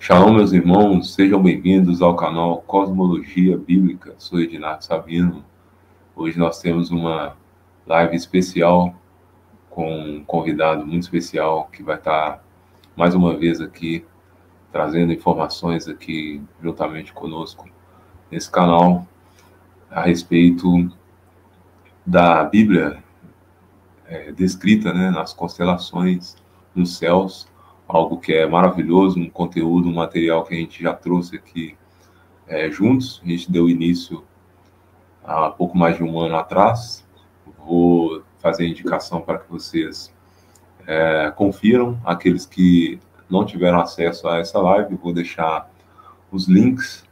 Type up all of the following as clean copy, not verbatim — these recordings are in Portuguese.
Shalom, meus irmãos, sejam bem-vindos ao canal Cosmologia Bíblica. Sou Ednardo Sabino. Hoje nós temos uma live especial com um convidado muito especial que vai estar mais uma vez aqui trazendo informações aqui juntamente conosco nesse canal a respeito da Bíblia descrita, né, nas constelações, nos céus, algo que é maravilhoso, um conteúdo, um material que a gente já trouxe aqui juntos. A gente deu início há pouco mais de um ano atrás. Vou fazer a indicação para que vocês confiram. Aqueles que não tiveram acesso a essa live, vou deixar os links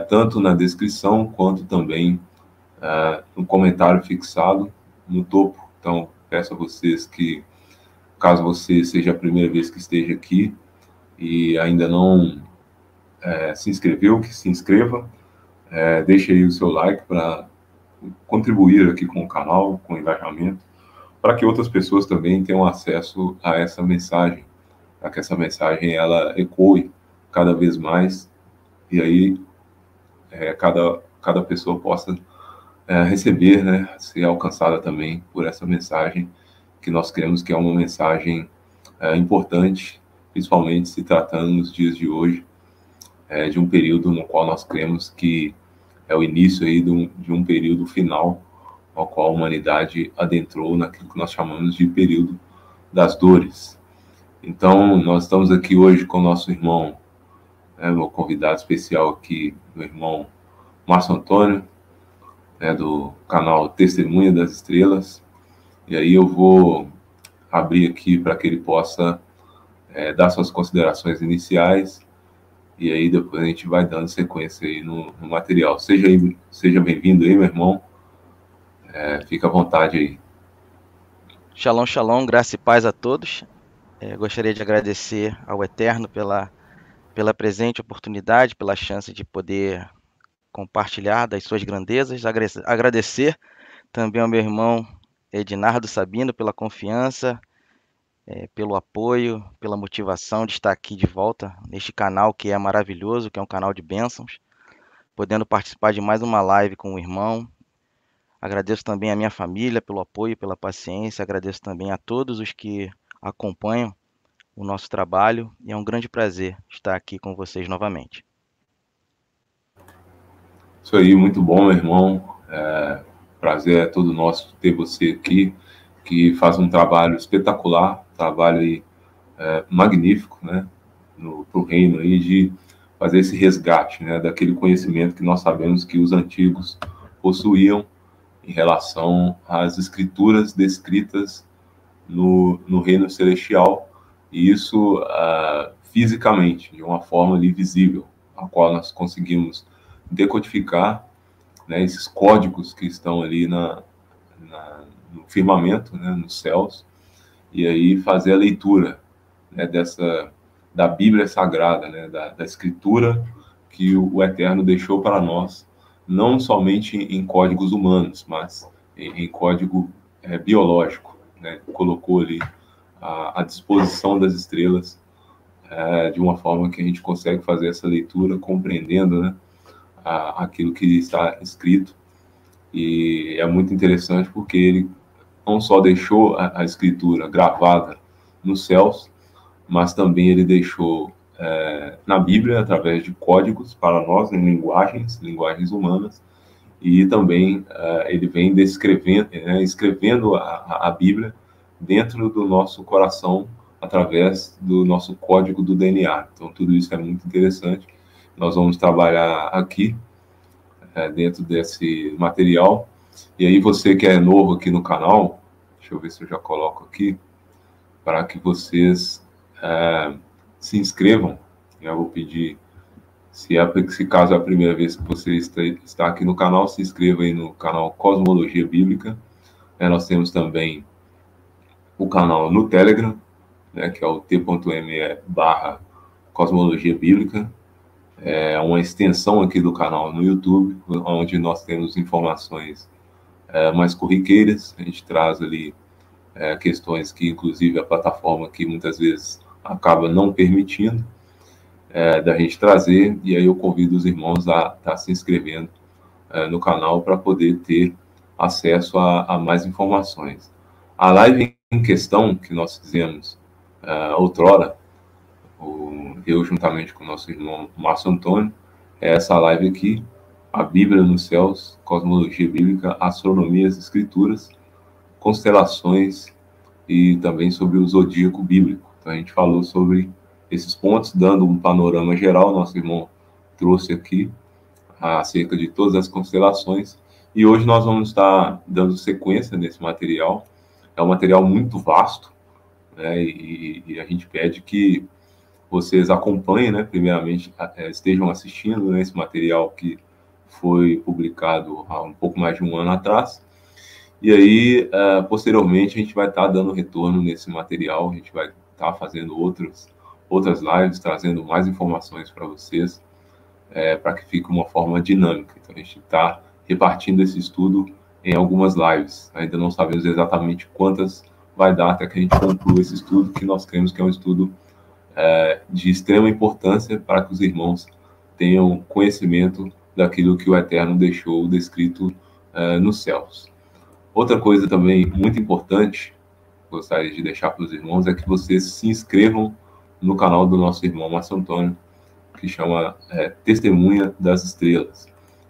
tanto na descrição quanto também no comentário fixado no topo. Então, peço a vocês que, caso você seja a primeira vez que esteja aqui e ainda não se inscreveu, que se inscreva, deixe aí o seu like para contribuir aqui com o canal, com o engajamento, para que outras pessoas também tenham acesso a essa mensagem, para que essa mensagem ela ecoe cada vez mais e aí cada pessoa possa receber, né, ser alcançada também por essa mensagem que nós cremos que é uma mensagem importante, principalmente se tratando nos dias de hoje, de um período no qual nós cremos que é o início aí de um período final, ao qual a humanidade adentrou naquilo que nós chamamos de período das dores. Então, nós estamos aqui hoje com o nosso irmão, meu convidado especial aqui, meu irmão Márcio Antônio, do canal Testemunha das Estrelas. E aí eu vou abrir aqui para que ele possa dar suas considerações iniciais, e aí depois a gente vai dando sequência aí no material. Seja bem-vindo aí, meu irmão. Fica à vontade aí. Shalom, shalom, graça e paz a todos. Gostaria de agradecer ao Eterno pela presente oportunidade, pela chance de poder compartilhar das suas grandezas. Agradecer também ao meu irmão Ednardo Sabino pela confiança, pelo apoio, pela motivação de estar aqui de volta neste canal que é maravilhoso, que é um canal de bênçãos, podendo participar de mais uma live com o irmão. Agradeço também a minha família pelo apoio, pela paciência. Agradeço também a todos os que acompanham o nosso trabalho. E é um grande prazer estar aqui com vocês novamente. Isso aí, muito bom, meu irmão. Prazer é todo nosso ter você aqui, que faz um trabalho espetacular, trabalho aí, magnífico, né, para o reino aí, de fazer esse resgate, né, daquele conhecimento que nós sabemos que os antigos possuíam em relação às escrituras descritas no reino celestial, e isso fisicamente, de uma forma ali visível, a qual nós conseguimos decodificar, né, esses códigos que estão ali no firmamento, né, nos céus, e aí fazer a leitura, né, da Bíblia Sagrada, né, da Escritura que o Eterno deixou para nós, não somente em códigos humanos, mas em código biológico, né, colocou ali à disposição das estrelas, de uma forma que a gente consegue fazer essa leitura compreendendo, né, aquilo que está escrito. E é muito interessante porque ele não só deixou a escritura gravada nos céus, mas também ele deixou na Bíblia, através de códigos para nós, em linguagens humanas, e também ele vem descrevendo, escrevendo a Bíblia dentro do nosso coração, através do nosso código do DNA. Então, tudo isso é muito interessante. Nós vamos trabalhar aqui, dentro desse material. E aí, você que é novo aqui no canal, deixa eu ver se eu já coloco aqui, para que vocês se inscrevam. Eu vou pedir, se caso é a primeira vez que você está aqui no canal, se inscreva aí no canal Cosmologia Bíblica. Nós temos também o canal no Telegram, né, que é o t.me/Cosmologia Bíblica. É uma extensão aqui do canal no YouTube, onde nós temos informações mais corriqueiras. A gente traz ali questões que, inclusive, a plataforma aqui muitas vezes acaba não permitindo. da gente trazer, e aí eu convido os irmãos a estar se inscrevendo no canal para poder ter acesso a mais informações. A live em questão que nós fizemos outrora, eu juntamente com o nosso irmão Márcio Antônio, é essa live aqui, a Bíblia nos Céus, Cosmologia Bíblica, Astronomia, as Escrituras, constelações e também sobre o zodíaco bíblico. Então a gente falou sobre esses pontos, dando um panorama geral, nosso irmão trouxe aqui acerca de todas as constelações, e hoje nós vamos estar dando sequência nesse material. É um material muito vasto, né, e a gente pede que vocês acompanhem, né, primeiramente, estejam assistindo, né, esse material que foi publicado há um pouco mais de um ano atrás, e aí, posteriormente, a gente vai estar dando retorno nesse material, a gente vai estar fazendo outras lives, trazendo mais informações para vocês, para que fique uma forma dinâmica. Então, a gente está repartindo esse estudo em algumas lives. Ainda não sabemos exatamente quantas vai dar até que a gente conclua esse estudo, que nós cremos que é um estudo de extrema importância para que os irmãos tenham conhecimento daquilo que o Eterno deixou descrito nos céus. Outra coisa também muito importante, gostaria de deixar para os irmãos, é que vocês se inscrevam no canal do nosso irmão Márcio Antônio, que chama Testemunha das Estrelas.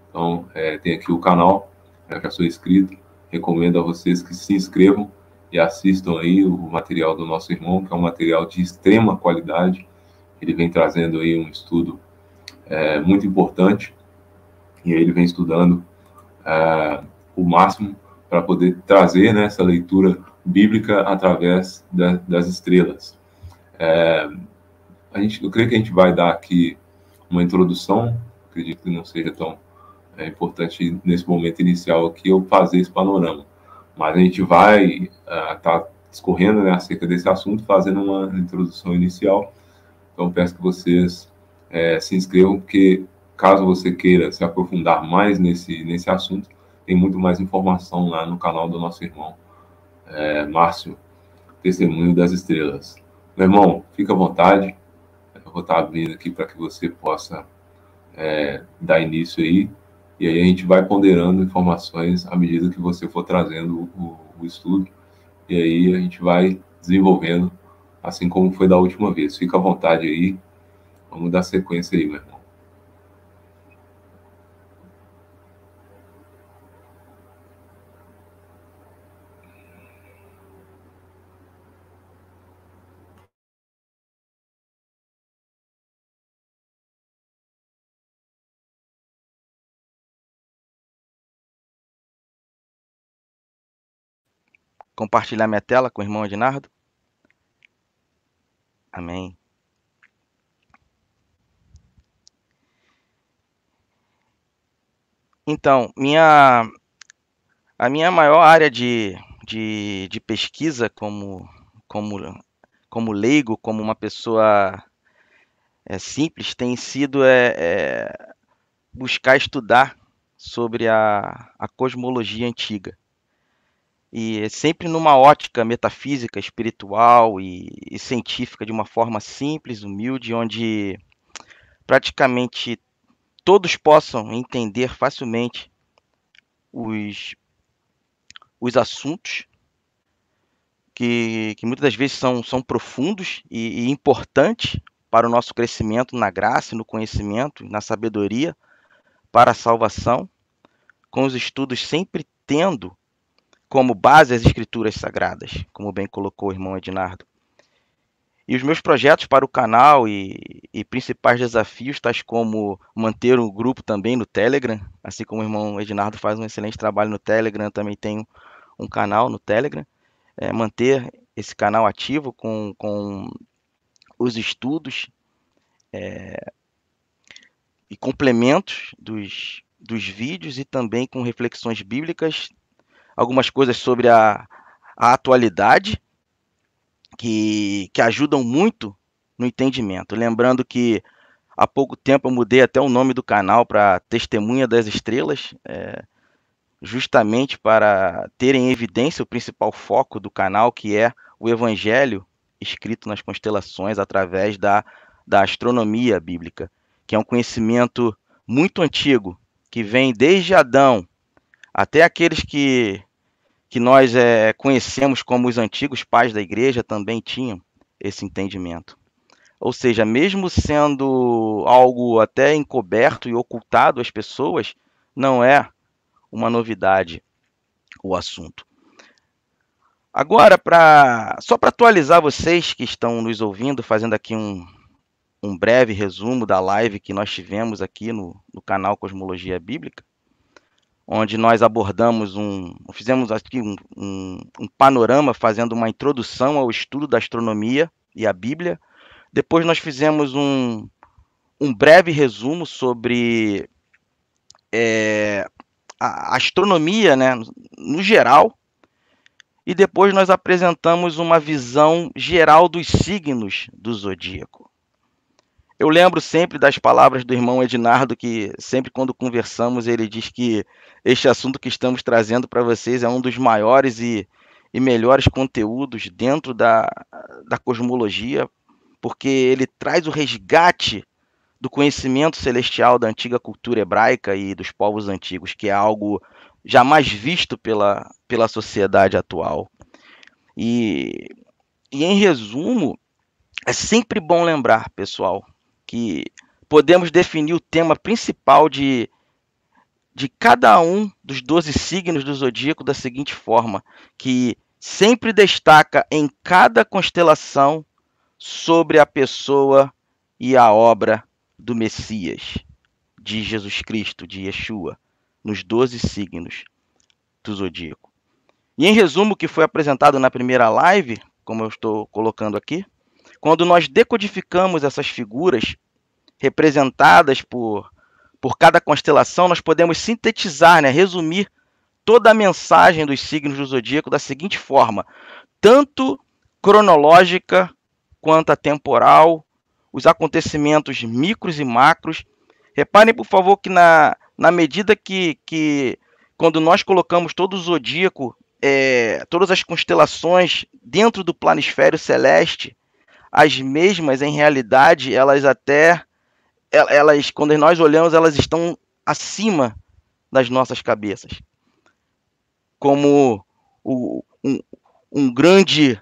Então, tem aqui o canal, eu já sou inscrito, recomendo a vocês que se inscrevam e assistam aí o material do nosso irmão, que é um material de extrema qualidade. Ele vem trazendo aí um estudo muito importante, e ele vem estudando o máximo para poder trazer, né, essa leitura bíblica através das estrelas. Eu creio que a gente vai dar aqui uma introdução, acredito que não seja tão importante nesse momento inicial aqui eu fazer esse panorama, mas a gente vai estar discorrendo, né, acerca desse assunto, fazendo uma introdução inicial. Então peço que vocês se inscrevam, porque caso você queira se aprofundar mais nesse assunto, tem muito mais informação lá no canal do nosso irmão Márcio, Testemunho das Estrelas. Meu irmão, fica à vontade, eu vou estar abrindo aqui para que você possa dar início aí, e aí a gente vai ponderando informações à medida que você for trazendo o estudo, e aí a gente vai desenvolvendo, assim como foi da última vez. Fica à vontade aí, vamos dar sequência aí, meu irmão. Compartilhar minha tela com o irmão Ednardo. Amém. Então, a minha maior área de pesquisa como leigo, como uma pessoa simples, tem sido buscar estudar sobre a cosmologia antiga. E sempre numa ótica metafísica, espiritual e científica, de uma forma simples, humilde, onde praticamente todos possam entender facilmente os assuntos que muitas das vezes são profundos e importantes para o nosso crescimento na graça, no conhecimento, na sabedoria, para a salvação, com os estudos sempre tendo como base as escrituras sagradas, como bem colocou o irmão Ednardo. E os meus projetos para o canal e principais desafios, tais como manter um grupo também no Telegram, assim como o irmão Ednardo faz um excelente trabalho no Telegram, também tenho um canal no Telegram, manter esse canal ativo com os estudos e complementos dos vídeos, e também com reflexões bíblicas, algumas coisas sobre a atualidade, que ajudam muito no entendimento. Lembrando que há pouco tempo eu mudei até o nome do canal para Testemunha das Estrelas, justamente para ter em evidência o principal foco do canal, que é o Evangelho escrito nas constelações através da da astronomia bíblica, que é um conhecimento muito antigo, que vem desde Adão até aqueles que nós conhecemos como os antigos pais da igreja também tinham esse entendimento. Ou seja, mesmo sendo algo até encoberto e ocultado às pessoas, não é uma novidade o assunto. Agora, só para atualizar vocês que estão nos ouvindo, fazendo aqui um breve resumo da live que nós tivemos aqui no canal Cosmologia Bíblica, onde nós fizemos aqui um panorama, fazendo uma introdução ao estudo da astronomia e a Bíblia. Depois nós fizemos um breve resumo sobre a astronomia, né, no geral, e depois nós apresentamos uma visão geral dos signos do zodíaco. Eu lembro sempre das palavras do irmão Ednardo, que sempre quando conversamos ele diz que este assunto que estamos trazendo para vocês é um dos maiores e melhores conteúdos dentro da cosmologia, porque ele traz o resgate do conhecimento celestial da antiga cultura hebraica e dos povos antigos, que é algo jamais visto pela sociedade atual. E em resumo, é sempre bom lembrar, pessoal, que podemos definir o tema principal de cada um dos 12 signos do zodíaco da seguinte forma, que sempre destaca em cada constelação sobre a pessoa e a obra do Messias, de Jesus Cristo, de Yeshua, nos 12 signos do zodíaco. E em resumo, o que foi apresentado na primeira live, como eu estou colocando aqui, quando nós decodificamos essas figuras representadas por cada constelação, nós podemos sintetizar, né, resumir toda a mensagem dos signos do zodíaco da seguinte forma, tanto cronológica quanto a temporal, os acontecimentos micros e macros. Reparem, por favor, que na medida que quando nós colocamos todo o zodíaco, todas as constelações dentro do planisfério celeste, as mesmas, em realidade, elas, quando nós olhamos, elas estão acima das nossas cabeças. Como um grande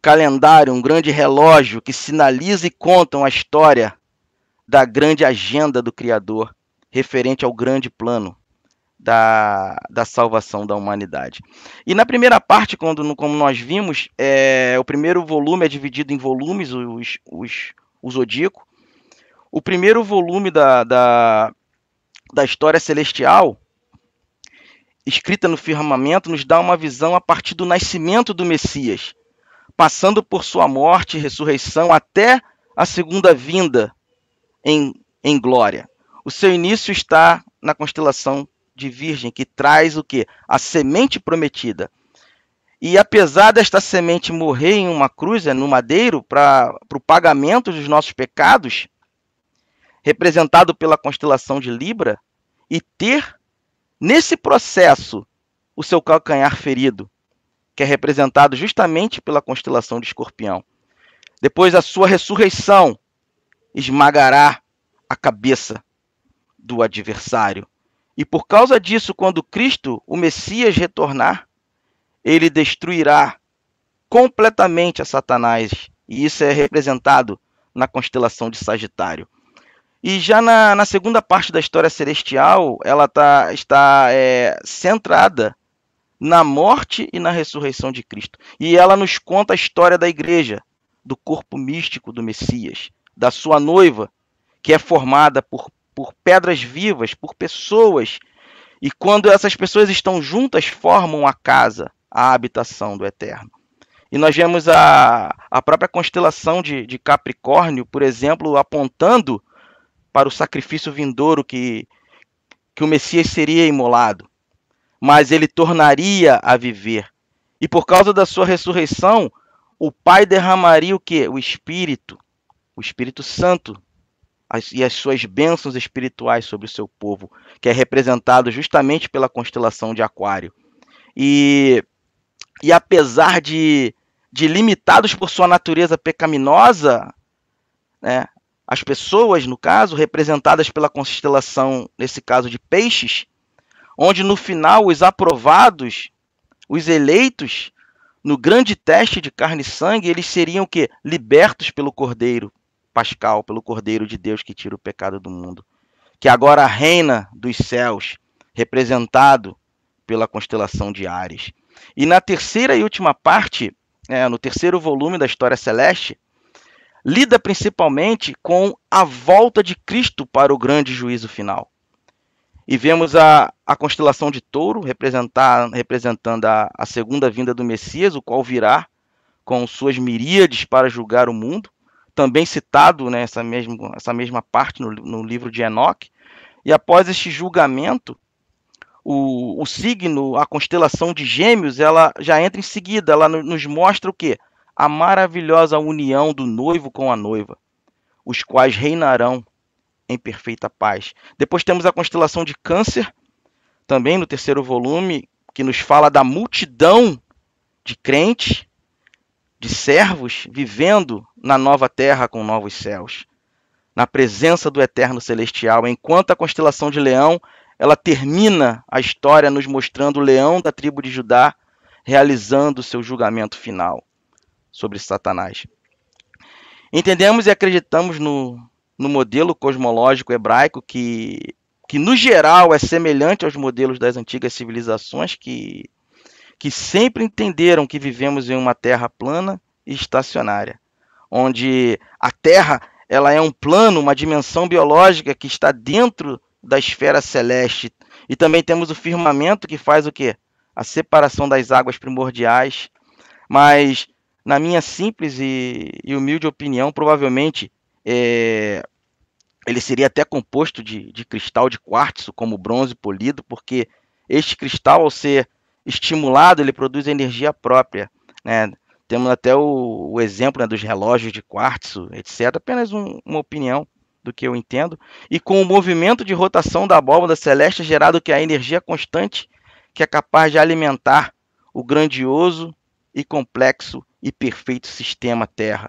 calendário, um grande relógio que sinaliza e conta a história da grande agenda do Criador, referente ao grande plano da salvação da humanidade. E na primeira parte, como nós vimos, o primeiro volume é dividido em volumes, o zodíaco. O primeiro volume da história celestial, escrita no firmamento, nos dá uma visão a partir do nascimento do Messias, passando por sua morte e ressurreição até a segunda vinda em glória. O seu início está na constelação de Virgem, que traz o quê? A semente prometida. E apesar desta semente morrer em uma cruz, no madeiro, para o pagamento dos nossos pecados, representado pela constelação de Libra, e ter, nesse processo, o seu calcanhar ferido, que é representado justamente pela constelação de Escorpião. Depois, a sua ressurreição esmagará a cabeça do adversário. E por causa disso, quando Cristo, o Messias, retornar, ele destruirá completamente a Satanás. E isso é representado na constelação de Sagitário. E já na segunda parte da história celestial, ela está centrada na morte e na ressurreição de Cristo. E ela nos conta a história da igreja, do corpo místico do Messias, da sua noiva, que é formada por pedras vivas, por pessoas. E quando essas pessoas estão juntas, formam a casa, a habitação do Eterno. E nós vemos a própria constelação de Capricórnio, por exemplo, apontando para o sacrifício vindouro que o Messias seria imolado, mas ele tornaria a viver. E por causa da sua ressurreição, o Pai derramaria o quê? O Espírito Santo, e as suas bênçãos espirituais sobre o seu povo, que é representado justamente pela constelação de Aquário. E apesar de limitados por sua natureza pecaminosa, né, as pessoas, no caso, representadas pela constelação, nesse caso de Peixes, onde no final os aprovados, os eleitos, no grande teste de carne e sangue, eles seriam o quê? Libertos pelo Cordeiro Pascal, pelo Cordeiro de Deus que tira o pecado do mundo, que agora reina dos céus, representado pela constelação de Áries. E na terceira e última parte, no terceiro volume da História Celeste, lida principalmente com a volta de Cristo para o grande juízo final. E vemos a constelação de Touro representando a segunda vinda do Messias, o qual virá com suas miríades para julgar o mundo, também citado nessa mesma parte no livro de Enoque. E após este julgamento, o signo, a constelação de Gêmeos, ela já entra em seguida, ela nos mostra o quê? A maravilhosa união do noivo com a noiva, os quais reinarão em perfeita paz. Depois temos a constelação de Câncer, também no terceiro volume, que nos fala da multidão de crentes, de servos, vivendo na nova terra com novos céus, na presença do Eterno Celestial, enquanto a constelação de Leão, ela termina a história nos mostrando o leão da tribo de Judá realizando o seu julgamento final sobre Satanás. Entendemos e acreditamos no modelo cosmológico hebraico que no geral é semelhante aos modelos das antigas civilizações que sempre entenderam que vivemos em uma terra plana e estacionária, onde a Terra ela é um plano, uma dimensão biológica que está dentro da esfera celeste. E também temos o firmamento que faz o quê? A separação das águas primordiais. Mas, na minha simples e humilde opinião, provavelmente ele seria até composto de cristal de quartzo, como bronze polido, porque este cristal, ao ser estimulado, ele produz energia própria, né? Temos até o exemplo, né, dos relógios de quartzo, etc. Apenas uma opinião do que eu entendo. E com o movimento de rotação da abóbada celeste gerado que a energia constante que é capaz de alimentar o grandioso e complexo e perfeito sistema Terra,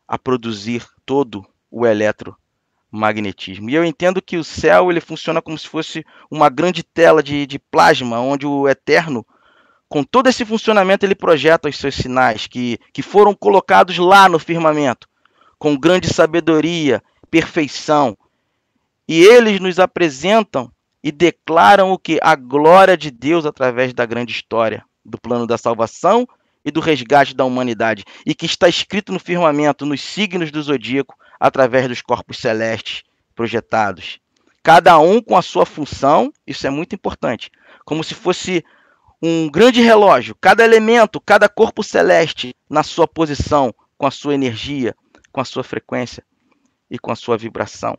a produzir todo o eletromagnetismo. E eu entendo que o céu ele funciona como se fosse uma grande tela de plasma, onde o Eterno, com todo esse funcionamento, ele projeta os seus sinais que foram colocados lá no firmamento, com grande sabedoria, perfeição. E eles nos apresentam e declaram o que? A glória de Deus através da grande história, do plano da salvação e do resgate da humanidade. E que está escrito no firmamento, nos signos do zodíaco, através dos corpos celestes projetados. Cada um com a sua função, isso é muito importante, como se fosse um grande relógio, cada elemento, cada corpo celeste na sua posição, com a sua energia, com a sua frequência e com a sua vibração.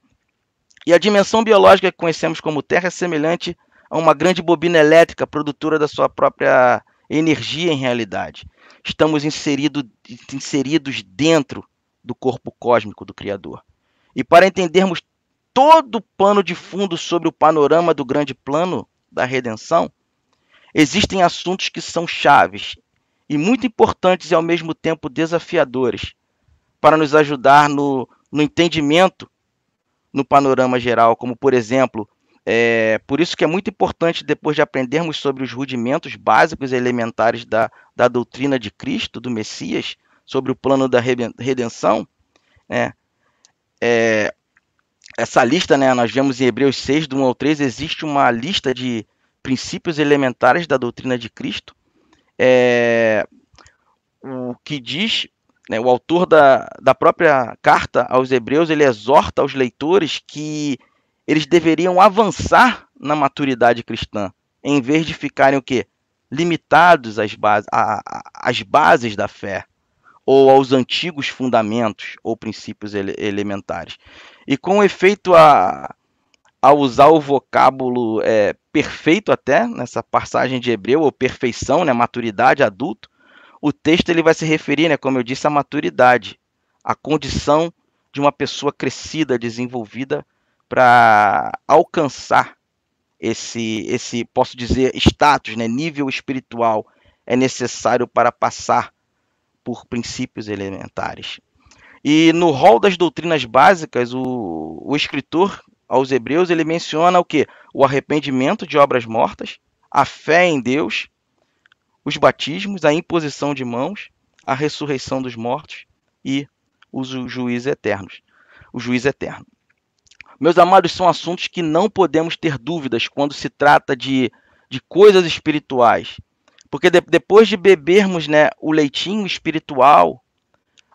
E a dimensão biológica que conhecemos como Terra é semelhante a uma grande bobina elétrica produtora da sua própria energia em realidade. Estamos inseridos dentro do corpo cósmico do Criador. E para entendermos todo o pano de fundo sobre o panorama do grande plano da redenção, existem assuntos que são chaves e muito importantes e ao mesmo tempo desafiadores para nos ajudar no entendimento no panorama geral, como por exemplo, por isso que é muito importante, depois de aprendermos sobre os rudimentos básicos e elementares da doutrina de Cristo, do Messias, sobre o plano da redenção, essa lista, né, nós vemos em Hebreus 6, do 1 ao 3, existe uma lista de princípios elementares da doutrina de Cristo, o que diz, né, o autor da própria carta aos Hebreus, ele exorta aos leitores que eles deveriam avançar na maturidade cristã, em vez de ficarem o quê? Limitados às bases da fé, ou aos antigos fundamentos ou princípios elementares. E com efeito a usar o vocábulo perfeito até, nessa passagem de Hebreu, ou perfeição, né, maturidade, adulto, o texto ele vai se referir, né, como eu disse, à maturidade, à condição de uma pessoa crescida, desenvolvida, para alcançar esse, posso dizer, status, né, nível espiritual, é necessário para passar por princípios elementares. E no rol das doutrinas básicas, o escritor aos Hebreus, ele menciona o quê? O arrependimento de obras mortas, a fé em Deus, os batismos, a imposição de mãos, a ressurreição dos mortos e o juízo eterno. O juízo eterno. Meus amados, são assuntos que não podemos ter dúvidas quando se trata de coisas espirituais. Porque depois de bebermos, né, o leitinho espiritual,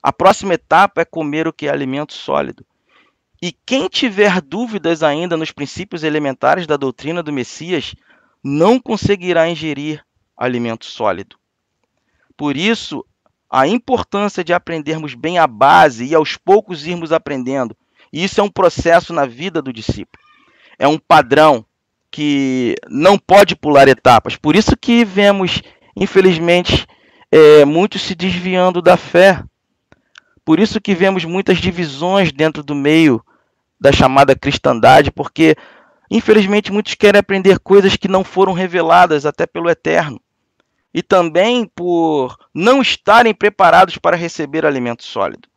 a próxima etapa é comer o que é alimento sólido. E quem tiver dúvidas ainda nos princípios elementares da doutrina do Messias, não conseguirá ingerir alimento sólido. Por isso, a importância de aprendermos bem a base e aos poucos irmos aprendendo. E isso é um processo na vida do discípulo. É um padrão que não pode pular etapas. Por isso que vemos, infelizmente, muitos se desviando da fé. Por isso que vemos muitas divisões dentro do meio da chamada cristandade, porque, infelizmente, muitos querem aprender coisas que não foram reveladas até pelo Eterno. E também por não estarem preparados para receber alimento sólido.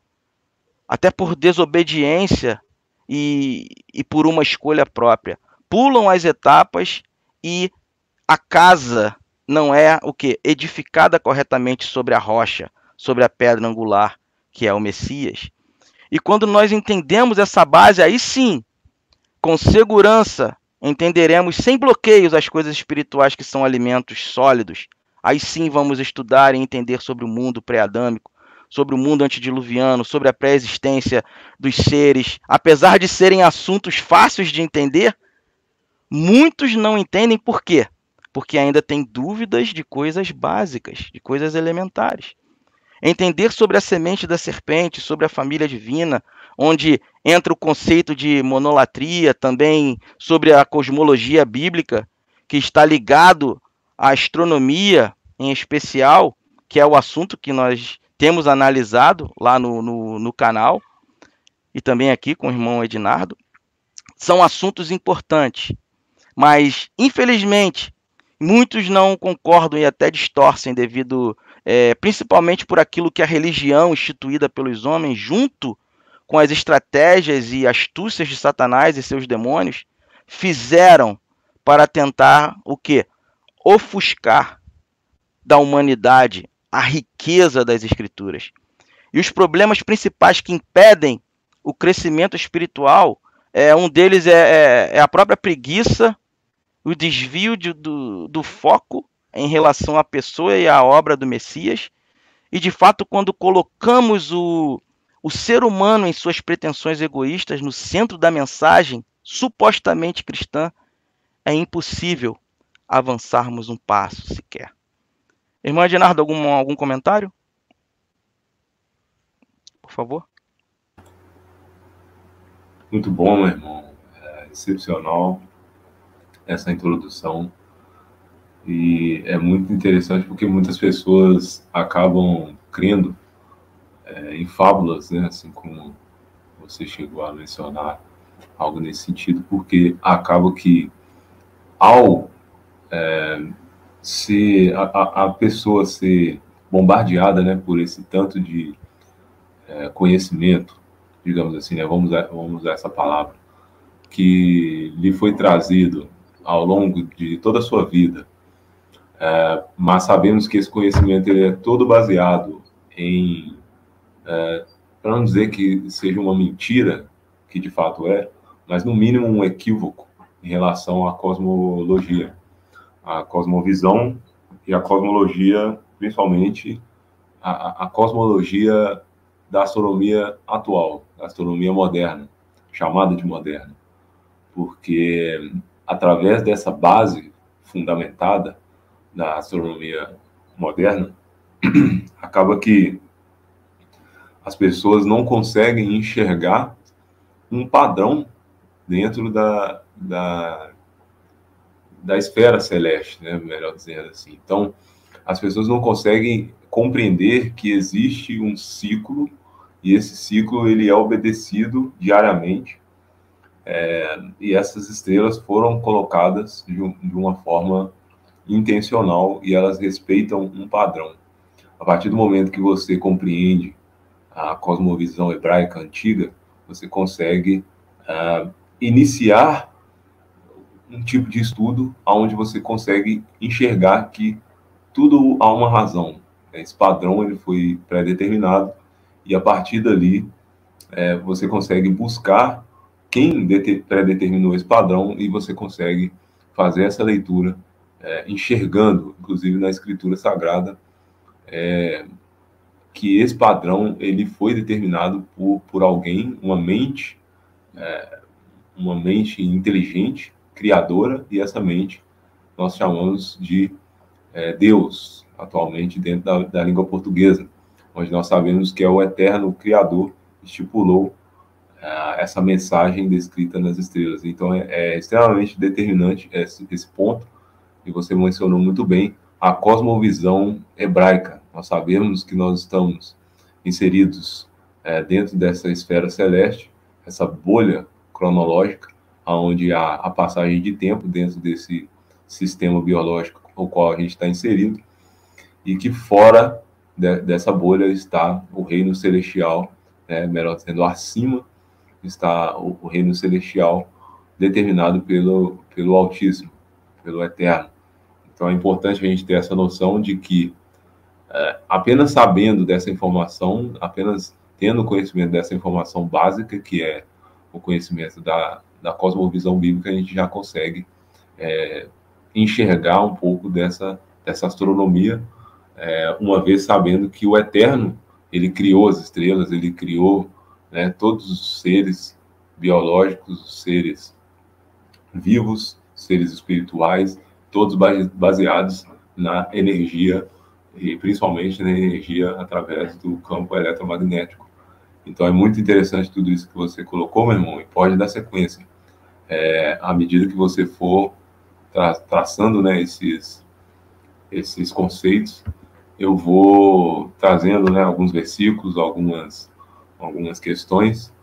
Até por desobediência e por uma escolha própria. Pulam as etapas e a casa não é o quê? Edificada corretamente sobre a rocha, sobre a pedra angular, que é o Messias. E quando nós entendemos essa base, aí sim, com segurança, entenderemos sem bloqueios as coisas espirituais que são alimentos sólidos. Aí sim vamos estudar e entender sobre o mundo pré-adâmico, sobre o mundo antediluviano, sobre a pré-existência dos seres. Apesar de serem assuntos fáceis de entender, muitos não entendem por quê? Porque ainda têm dúvidas de coisas básicas, de coisas elementares. Entender sobre a semente da serpente, sobre a família divina, onde entra o conceito de monolatria, também sobre a cosmologia bíblica, que está ligado à astronomia em especial, que é o assunto que nós temos analisado lá no canal, e também aqui com o irmão Ednardo. São assuntos importantes, mas, infelizmente, muitos não concordam e até distorcem devido, principalmente por aquilo que a religião instituída pelos homens, junto com as estratégias e astúcias de Satanás e seus demônios, fizeram para tentar o quê? Ofuscar da humanidade a riqueza das Escrituras. E os problemas principais que impedem o crescimento espiritual, um deles é a própria preguiça, o desvio do foco em relação à pessoa e à obra do Messias. E, de fato, quando colocamos o ser humano em suas pretensões egoístas no centro da mensagem supostamente cristã, é impossível avançarmos um passo sequer. Irmão Ednardo, algum comentário? Por favor. Muito bom, meu irmão. Excepcional essa introdução. E é muito interessante porque muitas pessoas acabam crendo em fábulas, né? Assim como você chegou a mencionar algo nesse sentido, porque acaba que ao a pessoa ser bombardeada, né, por esse tanto de conhecimento, digamos assim, né, vamos usar essa palavra, que lhe foi trazido ao longo de toda a sua vida, mas sabemos que esse conhecimento ele é todo baseado em, para não dizer que seja uma mentira, que de fato é, mas no mínimo um equívoco em relação à cosmologia, a cosmovisão e a cosmologia, principalmente a cosmologia da astronomia atual, da astronomia moderna, chamada de moderna, porque através dessa base fundamentada da astronomia moderna, acaba que as pessoas não conseguem enxergar um padrão dentro da esfera celeste, né? Melhor dizendo assim. Então, as pessoas não conseguem compreender que existe um ciclo e esse ciclo ele é obedecido diariamente, e essas estrelas foram colocadas de uma forma intencional e elas respeitam um padrão. A partir do momento que você compreende a cosmovisão hebraica antiga, você consegue iniciar um tipo de estudo onde você consegue enxergar que tudo há uma razão. Esse padrão ele foi pré-determinado e a partir dali você consegue buscar quem pré-determinou esse padrão e você consegue fazer essa leitura enxergando, inclusive na Escritura Sagrada, que esse padrão ele foi determinado por alguém, uma mente inteligente, criadora, e essa mente nós chamamos de Deus, atualmente dentro da língua portuguesa, onde nós sabemos que é o eterno Criador que estipulou essa mensagem descrita nas estrelas. Então é extremamente determinante esse ponto, e você mencionou muito bem a cosmovisão hebraica. Nós sabemos que nós estamos inseridos dentro dessa esfera celeste, essa bolha cronológica, onde há a passagem de tempo dentro desse sistema biológico no qual a gente está inserido, e que fora dessa bolha está o reino celestial, melhor dizendo, acima está o reino celestial determinado pelo Altíssimo, pelo Eterno. Então é importante a gente ter essa noção de que apenas sabendo dessa informação, apenas tendo conhecimento dessa informação básica, que é o conhecimento da cosmovisão bíblica, a gente já consegue enxergar um pouco dessa astronomia, uma vez sabendo que o Eterno, ele criou as estrelas, ele criou todos os seres biológicos, os seres vivos, seres espirituais, todos baseados na energia, e principalmente na energia através do campo eletromagnético. Então é muito interessante tudo isso que você colocou, meu irmão, e pode dar sequência. À medida que você for traçando esses conceitos, eu vou trazendo alguns versículos, algumas questões,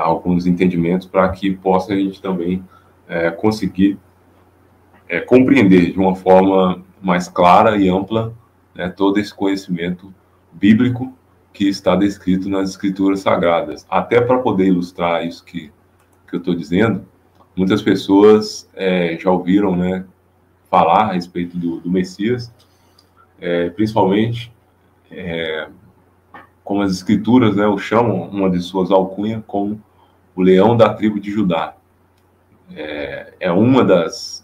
alguns entendimentos, para que possa a gente também conseguir compreender de uma forma mais clara e ampla todo esse conhecimento bíblico que está descrito nas Escrituras Sagradas. Até para poder ilustrar isso que eu estou dizendo, muitas pessoas já ouviram falar a respeito do Messias, principalmente como as Escrituras o chamam, uma de suas alcunhas, como o leão da tribo de Judá. É uma das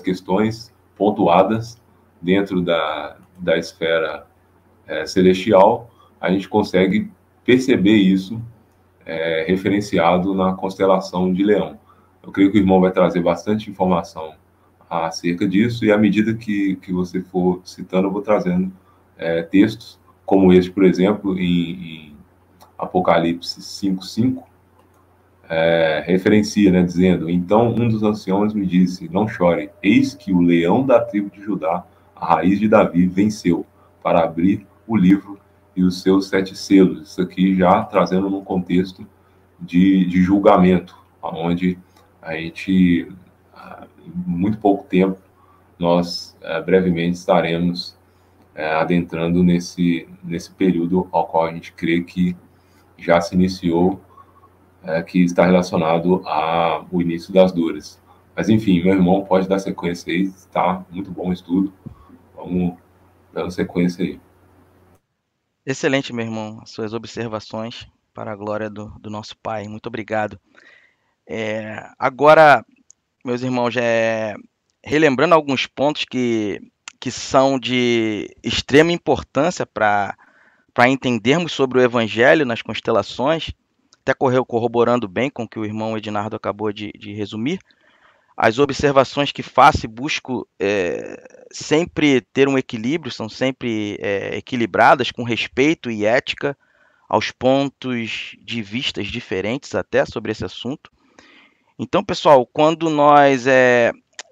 questões pontuadas dentro da esfera celestial. A gente consegue perceber isso referenciado na constelação de Leão. Eu creio que o irmão vai trazer bastante informação acerca disso, e à medida que você for citando, eu vou trazendo textos, como este, por exemplo, em Apocalipse 5:5, referencia, dizendo: então um dos anciãos me disse, não chore, eis que o leão da tribo de Judá, a raiz de Davi, venceu para abrir o livro e os seus 7 selos. Isso aqui já trazendo num contexto de julgamento, onde a gente, em muito pouco tempo, nós brevemente estaremos adentrando nesse período ao qual a gente crê que já se iniciou, que está relacionado ao início das dores. Mas, enfim, meu irmão pode dar sequência aí, está muito bom o estudo. Vamos dando sequência aí. Excelente, meu irmão, as suas observações para a glória do nosso Pai. Muito obrigado. Agora, meus irmãos, relembrando alguns pontos que são de extrema importância para entendermos sobre o Evangelho nas constelações, até corroborando bem com o que o irmão Ednardo acabou de resumir, as observações que faço e busco sempre ter um equilíbrio, são sempre equilibradas, com respeito e ética aos pontos de vistas diferentes até sobre esse assunto. Então, pessoal, quando nós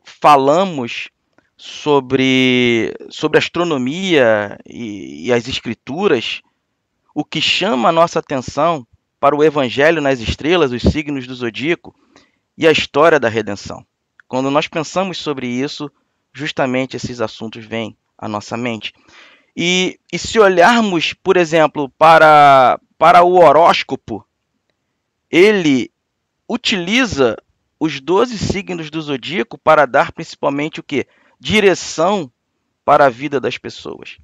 falamos sobre astronomia e as escrituras, o que chama a nossa atenção para o Evangelho nas estrelas, os signos do zodíaco e a história da redenção. Quando nós pensamos sobre isso, justamente esses assuntos vêm à nossa mente. E se olharmos, por exemplo, para o horóscopo, ele utiliza os 12 signos do zodíaco para dar principalmente o quê? Direção para a vida das pessoas.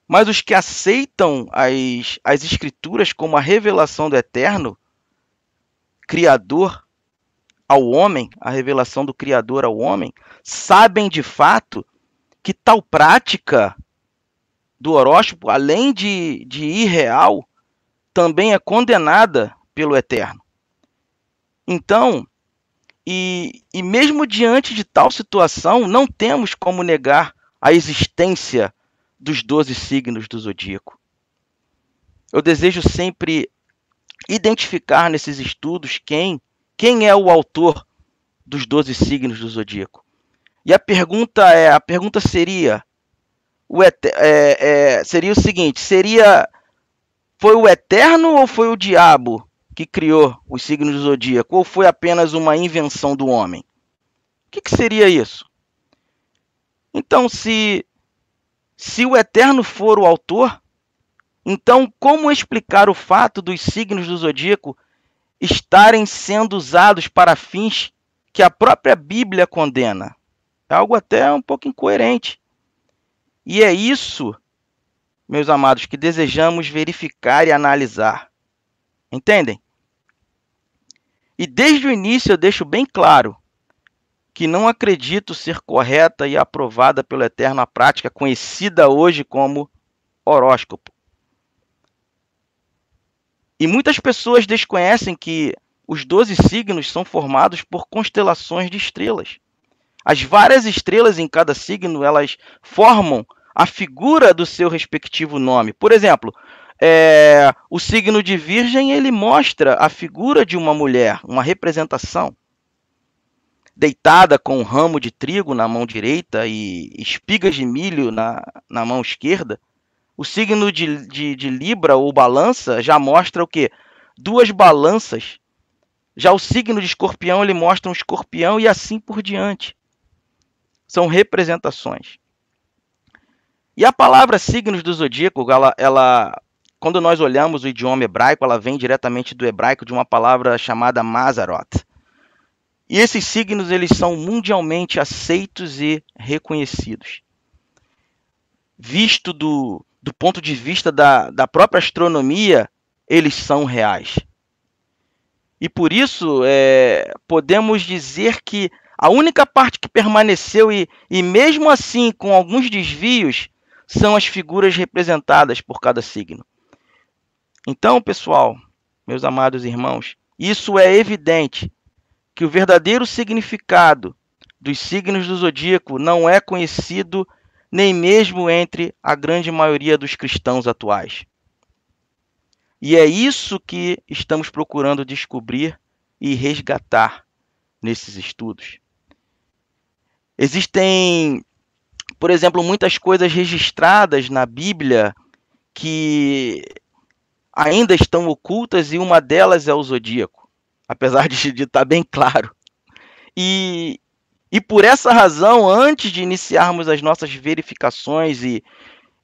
Mas os que aceitam as escrituras como a revelação do eterno Criador ao homem, a revelação do Criador ao homem, sabem de fato que tal prática do horóscopo, além de irreal, também é condenada pelo eterno. Então, e mesmo diante de tal situação, não temos como negar a existência dos 12 signos do zodíaco. Eu desejo sempre identificar nesses estudos quem é o autor dos 12 signos do zodíaco. E a pergunta seria seria o seguinte: foi o eterno ou foi o diabo que criou os signos do zodíaco? Ou foi apenas uma invenção do homem? O que seria isso? Então, se o eterno for o autor, então como explicar o fato dos signos do zodíaco estarem sendo usados para fins que a própria Bíblia condena? É algo até um pouco incoerente. E é isso, meus amados, que desejamos verificar e analisar. Entendem? E desde o início eu deixo bem claro que não acredito ser correta e aprovada pelo Eterno a prática conhecida hoje como horóscopo. E muitas pessoas desconhecem que os 12 signos são formados por constelações de estrelas. As várias estrelas em cada signo, elas formam a figura do seu respectivo nome. Por exemplo, o signo de Virgem, ele mostra a figura de uma mulher, uma representação. Deitada com um ramo de trigo na mão direita e espigas de milho na mão esquerda. O signo de Libra ou balança já mostra o quê? 2 balanças. Já o signo de Escorpião, ele mostra um escorpião e assim por diante. São representações. E a palavra signos do zodíaco, quando nós olhamos o idioma hebraico, ela vem diretamente do hebraico de uma palavra chamada Mazarot. E esses signos, eles são mundialmente aceitos e reconhecidos. Visto do ponto de vista da própria astronomia, eles são reais. E por isso, podemos dizer que a única parte que permaneceu, e mesmo assim com alguns desvios, são as figuras representadas por cada signo. Então, pessoal, meus amados irmãos, isso é evidente que o verdadeiro significado dos signos do zodíaco não é conhecido nem mesmo entre a grande maioria dos cristãos atuais. E é isso que estamos procurando descobrir e resgatar nesses estudos. Existem, por exemplo, muitas coisas registradas na Bíblia que ainda estão ocultas, e uma delas é o zodíaco, apesar de estar bem claro. E por essa razão, antes de iniciarmos as nossas verificações e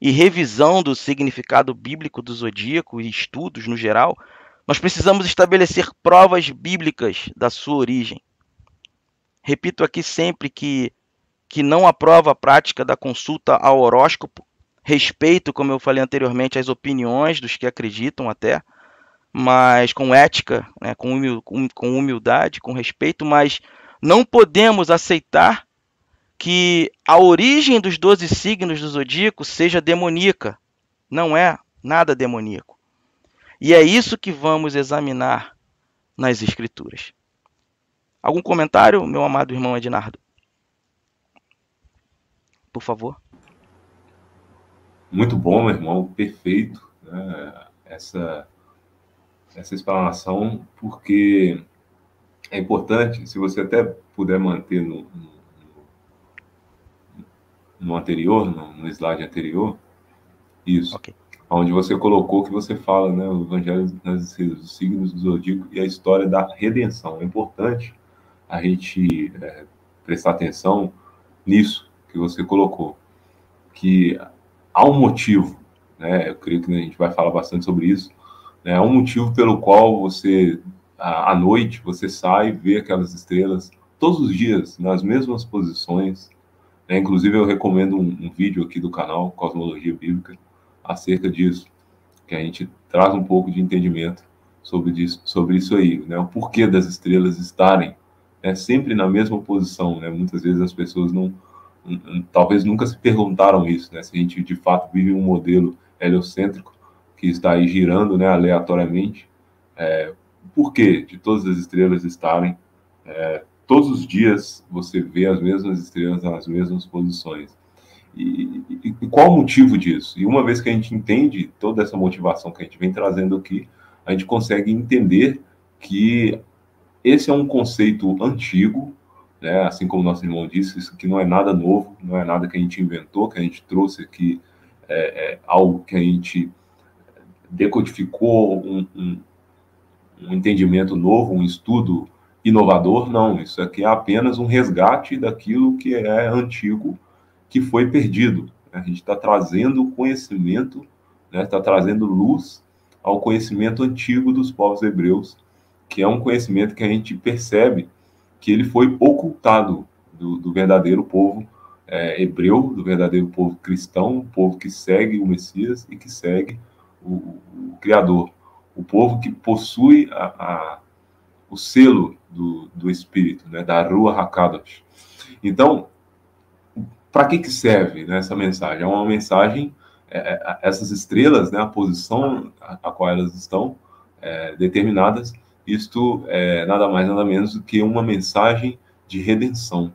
revisão do significado bíblico do zodíaco e estudos no geral, nós precisamos estabelecer provas bíblicas da sua origem. Repito aqui sempre que não aprovo a prática da consulta ao horóscopo. Respeito, como eu falei anteriormente, as opiniões dos que acreditam até, mas com ética, né, com humildade, com respeito, mas não podemos aceitar que a origem dos 12 signos do zodíaco seja demoníaca. Não é nada demoníaco. E é isso que vamos examinar nas Escrituras. Algum comentário, meu amado irmão Ednardo? Por favor. Muito bom, meu irmão, perfeito, né? Essa explanação, porque é importante, se você até puder manter no anterior, no slide anterior, isso, okay. Onde você colocou que você fala, né, o Evangelho dos signos do zodíaco e a história da redenção. É importante a gente prestar atenção nisso que você colocou, que há um motivo, né? Eu creio que a gente vai falar bastante sobre isso, né? Há um motivo pelo qual você, à noite, você sai e vê aquelas estrelas todos os dias, nas mesmas posições, né? Inclusive, eu recomendo um vídeo aqui do canal, Cosmologia Bíblica, acerca disso, que a gente traz um pouco de entendimento sobre isso aí, né? O porquê das estrelas estarem, né, sempre na mesma posição, né? Muitas vezes as pessoas talvez nunca se perguntaram isso, né? Se a gente de fato vive um modelo heliocêntrico que está aí girando, né, aleatoriamente, o porquê de todas as estrelas estarem todos os dias você vê as mesmas estrelas nas mesmas posições. E qual o motivo disso? E uma vez que a gente entende toda essa motivação que a gente vem trazendo aqui, a gente consegue entender que esse é um conceito antigo, né? Assim como nosso irmão disse, isso aqui não é nada novo, não é nada que a gente inventou, que a gente trouxe aqui, algo que a gente decodificou, um entendimento novo, um estudo inovador, não. Isso aqui é apenas um resgate daquilo que é antigo, que foi perdido. A gente está trazendo conhecimento, né? Está trazendo luz ao conhecimento antigo dos povos hebreus, que é um conhecimento que a gente percebe que ele foi ocultado do verdadeiro povo hebreu, do verdadeiro povo cristão, o povo que segue o Messias e que segue o Criador, o povo que possui o selo do Espírito, né, da Ruach HaKadosh. Então, para que serve, né, essa mensagem? É uma mensagem, essas estrelas, né, a posição a qual elas estão determinadas, isto é nada mais, nada menos do que uma mensagem de redenção.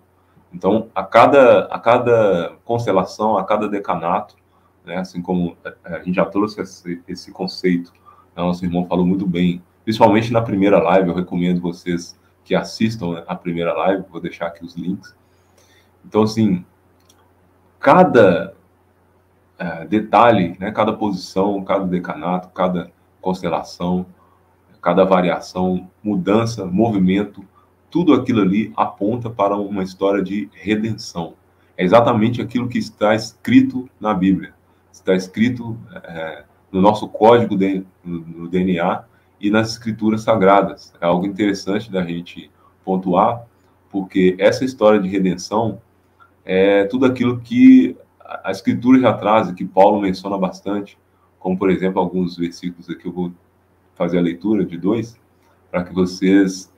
Então, a cada constelação, a cada decanato, né, assim como a gente já trouxe esse conceito, né, nosso irmão falou muito bem, principalmente na primeira live, eu recomendo vocês que assistam, né, a primeira live, vou deixar aqui os links. Então, assim, cada detalhe, né, cada posição, cada decanato, cada constelação, cada variação, mudança, movimento, tudo aquilo ali aponta para uma história de redenção. É exatamente aquilo que está escrito na Bíblia. Está escrito no nosso código, no DNA e nas escrituras sagradas. É algo interessante da gente pontuar, porque essa história de redenção é tudo aquilo que a escritura já traz, que Paulo menciona bastante, como, por exemplo, alguns versículos aqui eu vou fazer a leitura de 2, para que vocês,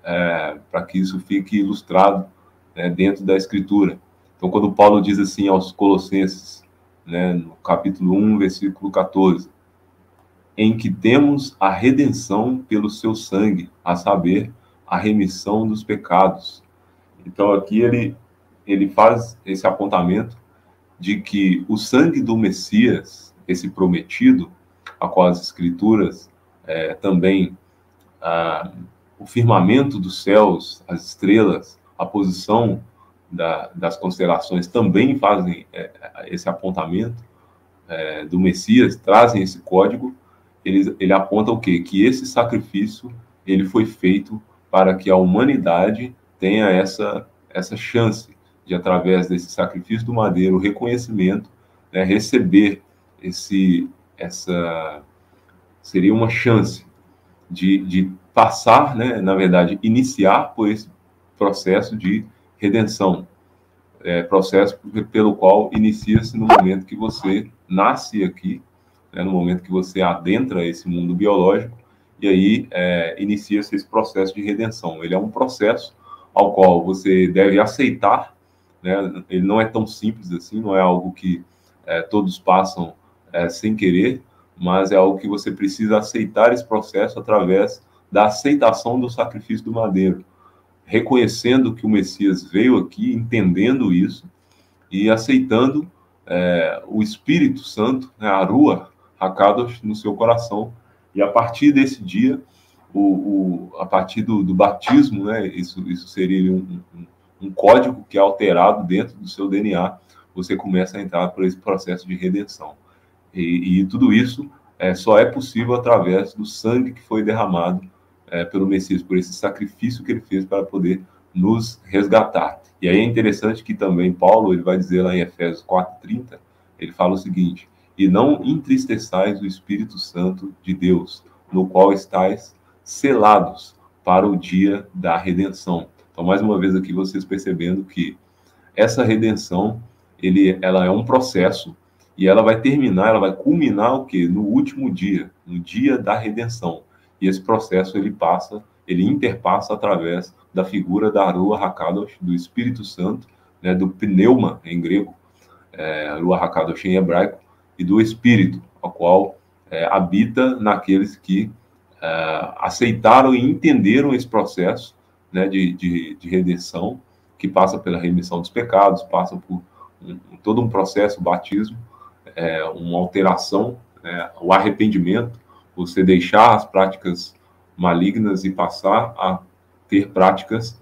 para que isso fique ilustrado, né, dentro da Escritura. Então, quando Paulo diz assim aos Colossenses, né, no capítulo 1, versículo 14, em que temos a redenção pelo seu sangue, a saber, a remissão dos pecados. Então, aqui ele faz esse apontamento de que o sangue do Messias, esse prometido, a qual as Escrituras também o firmamento dos céus, as estrelas, a posição das constelações também fazem esse apontamento do Messias, trazem esse código. Ele aponta o quê? Que esse sacrifício ele foi feito para que a humanidade tenha essa chance de, através desse sacrifício do madeiro, o reconhecimento, né, receber essa seria uma chance de passar, né, na verdade, iniciar por esse processo de redenção, processo pelo qual inicia-se no momento que você nasce aqui, né, no momento que você adentra esse mundo biológico, e aí inicia-se esse processo de redenção. Ele é um processo ao qual você deve aceitar, né, ele não é tão simples assim, não é algo que todos passam sem querer, mas é algo que você precisa aceitar esse processo através da aceitação do sacrifício do madeiro, reconhecendo que o Messias veio aqui, entendendo isso, e aceitando o Espírito Santo, né, a Ruach HaKadosh, no seu coração. E a partir desse dia, a partir do batismo, né, isso seria um código que é alterado dentro do seu DNA, você começa a entrar por esse processo de redenção. E tudo isso só é possível através do sangue que foi derramado pelo Messias, por esse sacrifício que ele fez para poder nos resgatar. E aí é interessante que também Paulo ele vai dizer lá em Efésios 4:30, ele fala o seguinte, e não entristeçais o Espírito Santo de Deus, no qual estáis selados para o dia da redenção. Então, mais uma vez aqui, vocês percebendo que essa redenção, ela é um processo, e ela vai terminar, ela vai culminar o quê? No último dia, no dia da redenção. E esse processo, ele interpassa através da figura da Ruach HaKadosh, do Espírito Santo, né, do pneuma em grego, Ruach HaKadosh em hebraico, e do Espírito, ao qual habita naqueles que aceitaram e entenderam esse processo, né, de redenção, que passa pela remissão dos pecados, passa por todo um processo, o batismo, uma alteração, o arrependimento, você deixar as práticas malignas e passar a ter práticas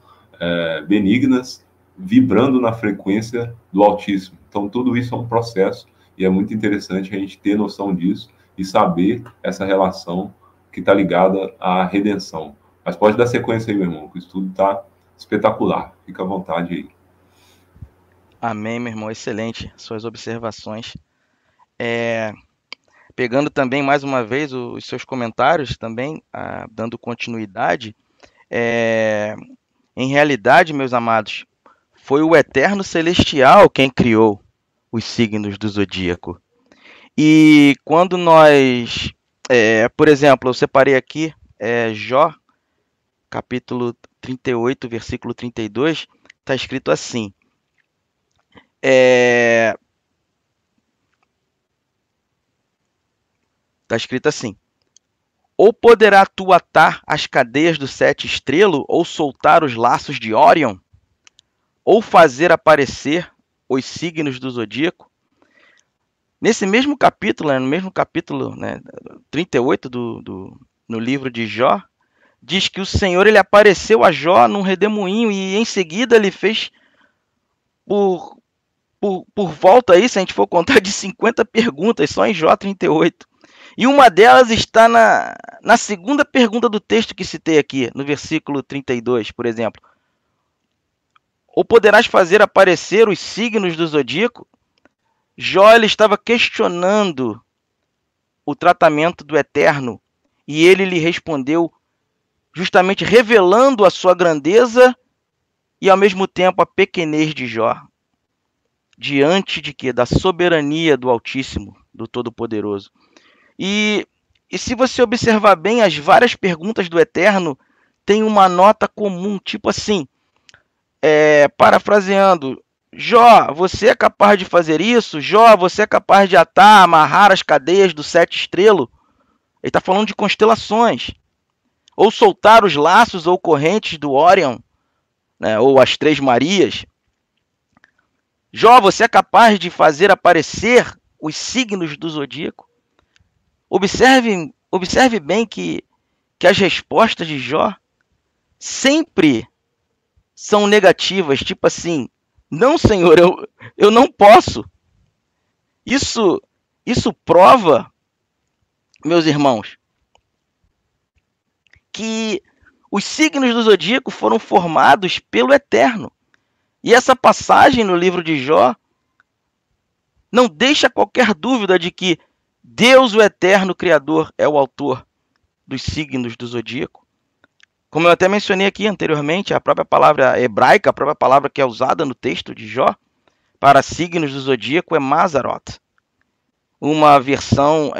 benignas, vibrando na frequência do Altíssimo. Então, tudo isso é um processo, e é muito interessante a gente ter noção disso e saber essa relação que está ligada à redenção. Mas pode dar sequência aí, meu irmão, que o estudo está espetacular. Fica à vontade aí. Amém, meu irmão. Excelente suas observações. Pegando também, mais uma vez, os seus comentários também, dando continuidade, em realidade, meus amados, foi o Eterno Celestial quem criou os signos do zodíaco. E quando nós, por exemplo, eu separei aqui Jó, capítulo 38, versículo 32, está escrito assim, está escrito assim: ou poderá tu atar as cadeias do sete estrelo, ou soltar os laços de Órion, ou fazer aparecer os signos do zodíaco? Nesse mesmo capítulo, no mesmo capítulo 38 no livro de Jó, diz que o Senhor ele apareceu a Jó num redemoinho e em seguida ele fez por volta aí, se a gente for contar, de 50 perguntas só em Jó 38. E uma delas está na segunda pergunta do texto que citei aqui, no versículo 32, por exemplo. Ou poderás fazer aparecer os signos do zodíaco? Jó ele estava questionando o tratamento do Eterno, e ele lhe respondeu justamente revelando a sua grandeza e ao mesmo tempo a pequenez de Jó, diante de quê? Da soberania do Altíssimo, do Todo-Poderoso. E se você observar bem, as várias perguntas do Eterno têm uma nota comum, tipo assim, parafraseando: Jó, você é capaz de fazer isso? Jó, você é capaz de atar, amarrar as cadeias do sete estrelo? Ele está falando de constelações. Ou soltar os laços ou correntes do Órion, ou as Três Marias. Jó, você é capaz de fazer aparecer os signos do zodíaco? Observe bem que as respostas de Jó sempre são negativas, tipo assim: não, Senhor, eu não posso. Isso prova, meus irmãos, que os signos do zodíaco foram formados pelo Eterno. E essa passagem no livro de Jó não deixa qualquer dúvida de que Deus, o Eterno Criador, é o autor dos signos do zodíaco. Como eu até mencionei aqui anteriormente, a própria palavra hebraica, a própria palavra que é usada no texto de Jó para signos do zodíaco é Mazarot. Uma versão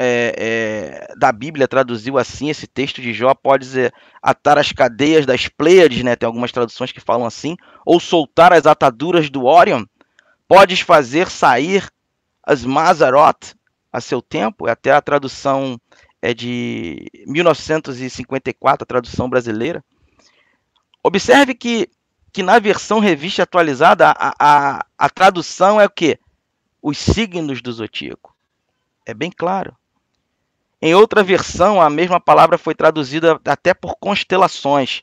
da Bíblia traduziu assim esse texto de Jó, pode dizer atar as cadeias das Pleiades, tem algumas traduções que falam assim, ou soltar as ataduras do Órion, podes fazer sair as Mazarot a seu tempo. Até a tradução de 1954, a tradução brasileira. Observe que na versão revista atualizada, a tradução é o quê? Os signos do zodíaco. É bem claro. Em outra versão, a mesma palavra foi traduzida até por constelações.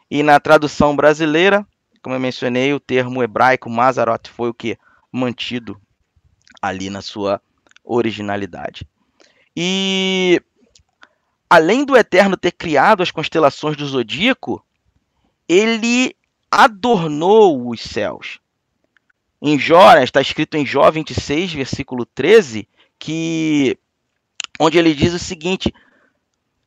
E na tradução brasileira, como eu mencionei, o termo hebraico Mazarot foi o que? Mantido ali na sua originalidade. E além do Eterno ter criado as constelações do zodíaco, ele adornou os céus. Em Jó, está escrito em Jó 26, versículo 13, onde ele diz o seguinte,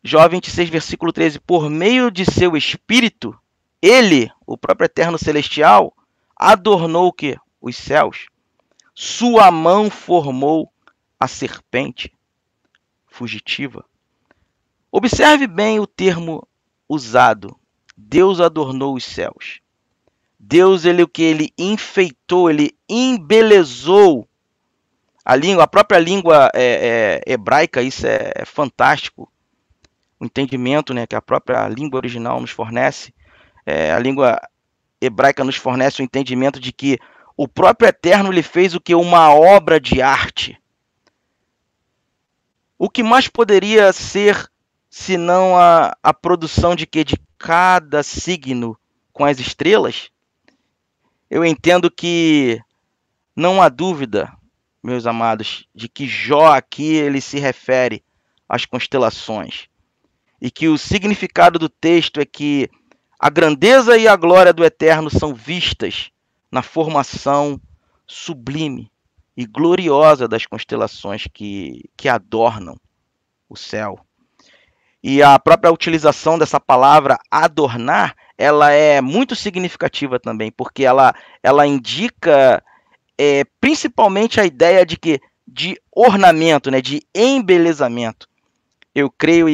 Jó 26, versículo 13, por meio de seu espírito, ele, o próprio Eterno Celestial, adornou o quê? Os céus. Sua mão formou a serpente fugitiva. Observe bem o termo usado. Deus adornou os céus. Deus, o que ele enfeitou, ele embelezou a própria língua hebraica. Isso é fantástico. O entendimento, né, que a própria língua original nos fornece. A língua hebraica nos fornece o entendimento de que o próprio Eterno ele fez o que? Uma obra de arte. O que mais poderia ser senão a produção de quê? De cada signo com as estrelas? Eu entendo que não há dúvida, meus amados, de que Jó aqui ele se refere às constelações. E que o significado do texto é que a grandeza e a glória do Eterno são vistas na formação sublime e gloriosa das constelações que adornam o céu. E a própria utilização dessa palavra adornar, ela é muito significativa também, porque ela indica principalmente a ideia de ornamento, né, de embelezamento. Eu creio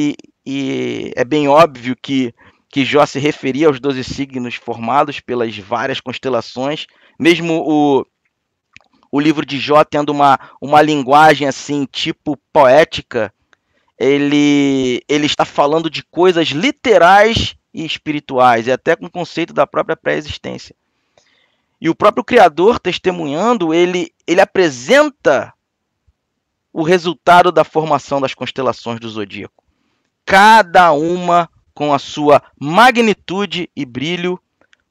e é bem óbvio que Jó se referia aos 12 signos formados pelas várias constelações, mesmo o livro de Jó tendo uma linguagem assim, tipo poética, ele está falando de coisas literais e espirituais, e até com o conceito da própria pré-existência. E o próprio Criador, testemunhando, ele apresenta o resultado da formação das constelações do zodíaco. Cada uma com a sua magnitude e brilho,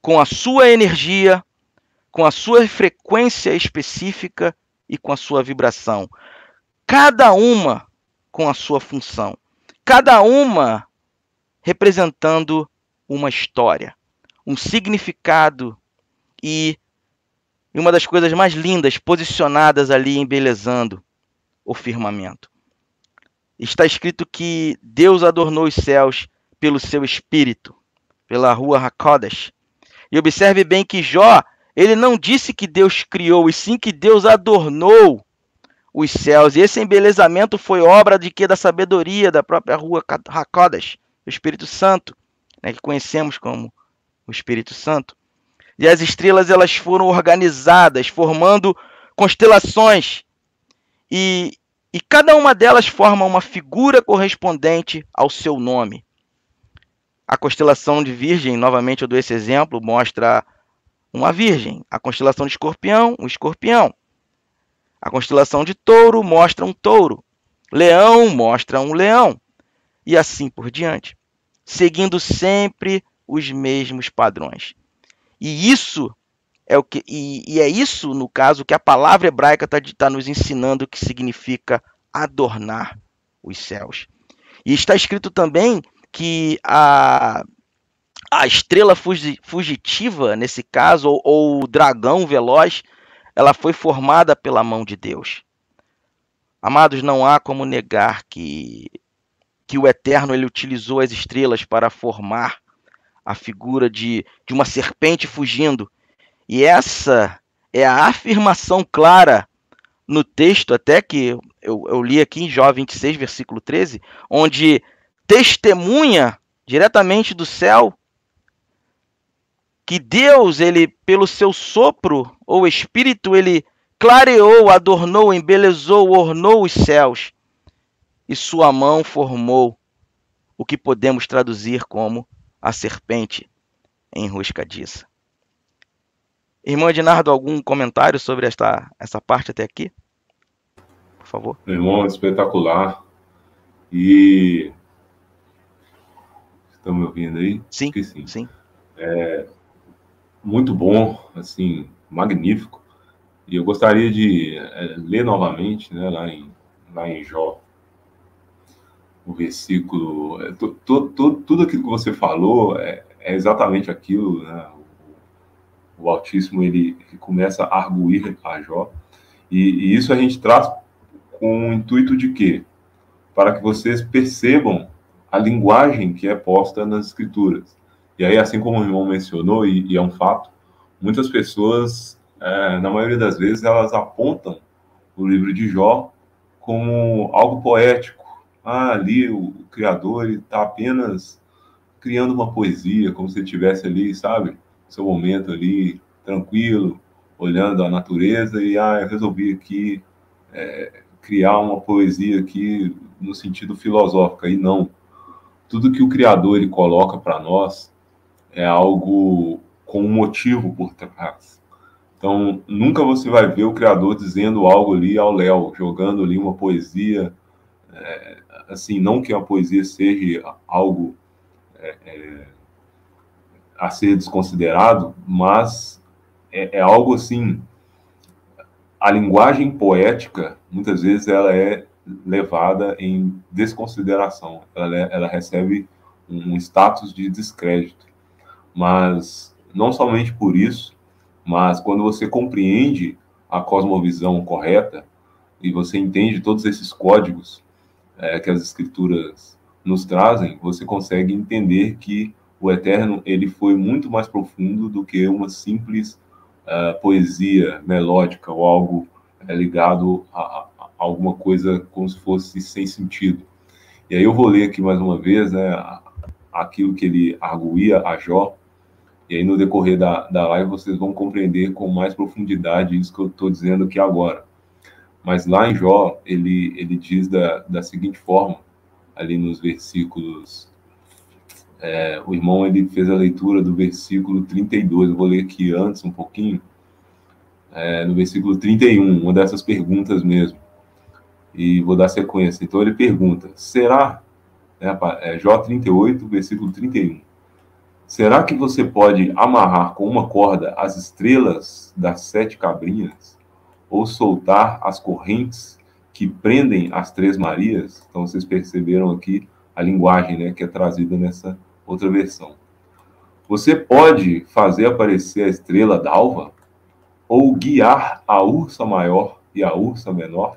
com a sua energia, com a sua frequência específica e com a sua vibração. Cada uma com a sua função. Cada uma representando uma história, um significado e uma das coisas mais lindas posicionadas ali, embelezando o firmamento. Está escrito que Deus adornou os céus pelo seu espírito, pela Ruach HaKodesh. E observe bem que Jó, ele não disse que Deus criou, e sim que Deus adornou os céus. E esse embelezamento foi obra de quê? Da sabedoria da própria Ruach HaKodesh, o Espírito Santo, né, que conhecemos como o Espírito Santo. E as estrelas elas foram organizadas, formando constelações. E cada uma delas forma uma figura correspondente ao seu nome. A constelação de Virgem, novamente eu dou esse exemplo, mostra uma virgem. A constelação de Escorpião, um escorpião. A constelação de Touro mostra um touro. Leão mostra um leão. E assim por diante. Seguindo sempre os mesmos padrões. E isso é o que é isso, no caso, que a palavra hebraica está nos ensinando que significa adornar os céus. E está escrito também que a estrela fugitiva, nesse caso, ou o dragão veloz, ela foi formada pela mão de Deus. Amados, não há como negar que o Eterno ele utilizou as estrelas para formar a figura de uma serpente fugindo. E essa é a afirmação clara no texto, até que eu li aqui em Jó 26, versículo 13, onde testemunha diretamente do céu que Deus, ele pelo seu sopro ou espírito, ele clareou, adornou, embelezou, ornou os céus e sua mão formou o que podemos traduzir como a serpente enroscadiça. Irmão Ednardo, algum comentário sobre essa parte até aqui? Por favor. Meu irmão, espetacular. E estão me ouvindo aí? Sim, acho que sim. Sim. Muito bom, assim, magnífico. E eu gostaria de ler novamente, né, lá em Jó, o versículo. Tudo aquilo que você falou é exatamente aquilo, né? O Altíssimo ele começa a arguir a Jó. E isso a gente traz com o intuito de quê? Para que vocês percebam a linguagem que é posta nas escrituras. E aí, assim como o irmão mencionou, e é um fato, muitas pessoas, na maioria das vezes, elas apontam o livro de Jó como algo poético. Ah, ali o Criador está apenas criando uma poesia, como se ele estivesse ali, sabe? Seu momento ali, tranquilo, olhando a natureza, e eu resolvi aqui criar uma poesia aqui no sentido filosófico. E não. Tudo que o Criador ele coloca para nós é algo com um motivo por trás. Então, nunca você vai ver o Criador dizendo algo ali ao léu, jogando ali uma poesia, assim, não que a poesia seja algo a ser desconsiderado, mas é algo assim, a linguagem poética, muitas vezes, ela é levada em desconsideração, ela recebe um status de descrédito, mas não somente por isso, mas quando você compreende a cosmovisão correta e você entende todos esses códigos que as escrituras nos trazem, você consegue entender que o Eterno ele foi muito mais profundo do que uma simples poesia melódica ou algo ligado a alguma coisa como se fosse sem sentido. E aí eu vou ler aqui mais uma vez, né, aquilo que ele arguía a Jó, e aí no decorrer da live vocês vão compreender com mais profundidade isso que eu estou dizendo aqui agora. Mas lá em Jó, ele diz da seguinte forma, ali nos versículos... o irmão ele fez a leitura do versículo 32, eu vou ler aqui antes um pouquinho, no versículo 31, uma dessas perguntas mesmo, e vou dar sequência. Então ele pergunta, será, Jó 38, versículo 31, será que você pode amarrar com uma corda as estrelas das 7 cabrinhas ou soltar as correntes que prendem as 3 Marias? Então vocês perceberam aqui a linguagem, né, que é trazida nessa outra versão. Você pode fazer aparecer a estrela d'alva ou guiar a ursa maior e a ursa menor?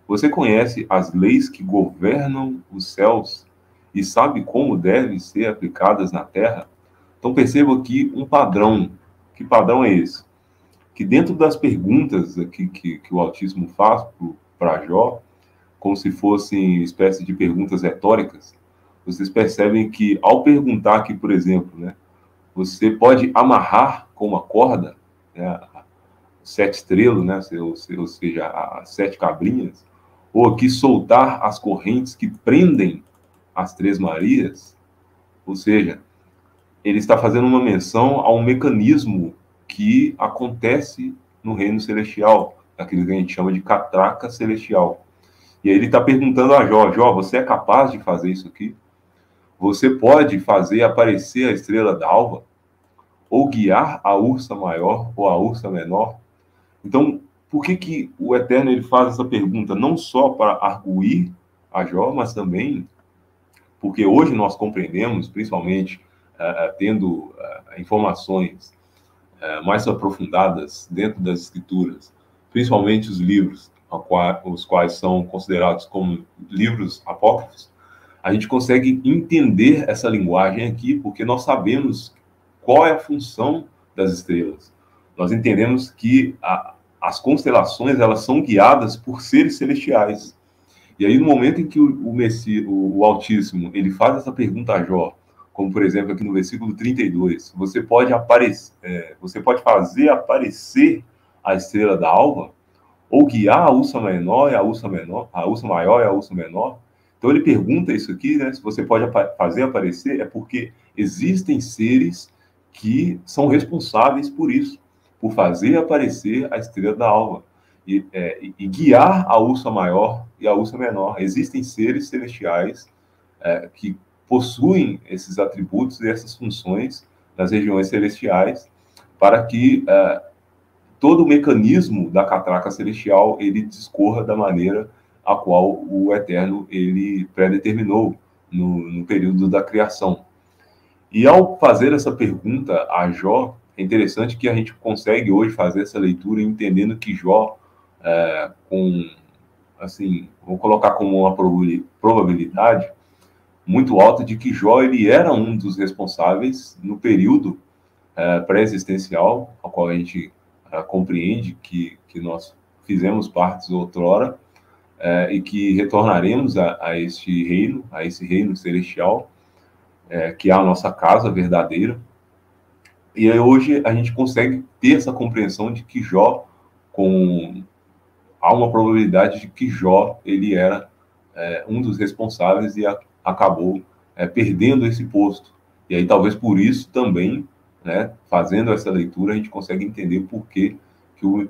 Você conhece as leis que governam os céus e sabe como devem ser aplicadas na terra? Então perceba aqui um padrão. Que padrão é esse? Que dentro das perguntas aqui que o Altíssimo faz para Jó, como se fossem espécie de perguntas retóricas, vocês percebem que ao perguntar aqui, por exemplo, né, você pode amarrar com uma corda, né, 7 estrelas, né, ou seja, as 7 cabrinhas, ou aqui soltar as correntes que prendem as 3 Marias, ou seja, ele está fazendo uma menção a um mecanismo que acontece no reino celestial, aquilo que a gente chama de catraca celestial. E aí ele está perguntando a Jó, Jó, você é capaz de fazer isso aqui? Você pode fazer aparecer a estrela d'alva? Ou guiar a ursa maior ou a ursa menor? Então, por que o Eterno ele faz essa pergunta? Não só para arguir a Jó, mas também porque hoje nós compreendemos, principalmente tendo informações mais aprofundadas dentro das escrituras, principalmente os livros, os quais são considerados como livros apócrifos, a gente consegue entender essa linguagem aqui, porque nós sabemos qual é a função das estrelas. Nós entendemos que as constelações elas são guiadas por seres celestiais. E aí, no momento em que o Altíssimo ele faz essa pergunta a Jó, como por exemplo aqui no versículo 32, você pode fazer aparecer a estrela da alva, ou guiar a ursa menor e a ursa menor, a ursa maior e a ursa menor. Então ele pergunta isso aqui, né? Se você pode fazer aparecer, é porque existem seres que são responsáveis por isso, por fazer aparecer a estrela da alva e guiar a ursa maior e a ursa menor. Existem seres celestiais que possuem esses atributos e essas funções nas regiões celestiais para que todo o mecanismo da catraca celestial ele discorra da maneira a qual o Eterno ele predeterminou no período da criação. E ao fazer essa pergunta a Jó, é interessante que a gente consegue hoje fazer essa leitura entendendo que Jó, com assim, vou colocar como uma probabilidade muito alta de que Jó ele era um dos responsáveis no período pré-existencial, ao qual a gente compreende que nós fizemos parte outrora, e que retornaremos a esse reino celestial, que é a nossa casa verdadeira. E aí, hoje a gente consegue ter essa compreensão de que Jó, há uma probabilidade de que Jó ele era um dos responsáveis e acabou perdendo esse posto. E aí talvez por isso também, né, fazendo essa leitura, a gente consegue entender por que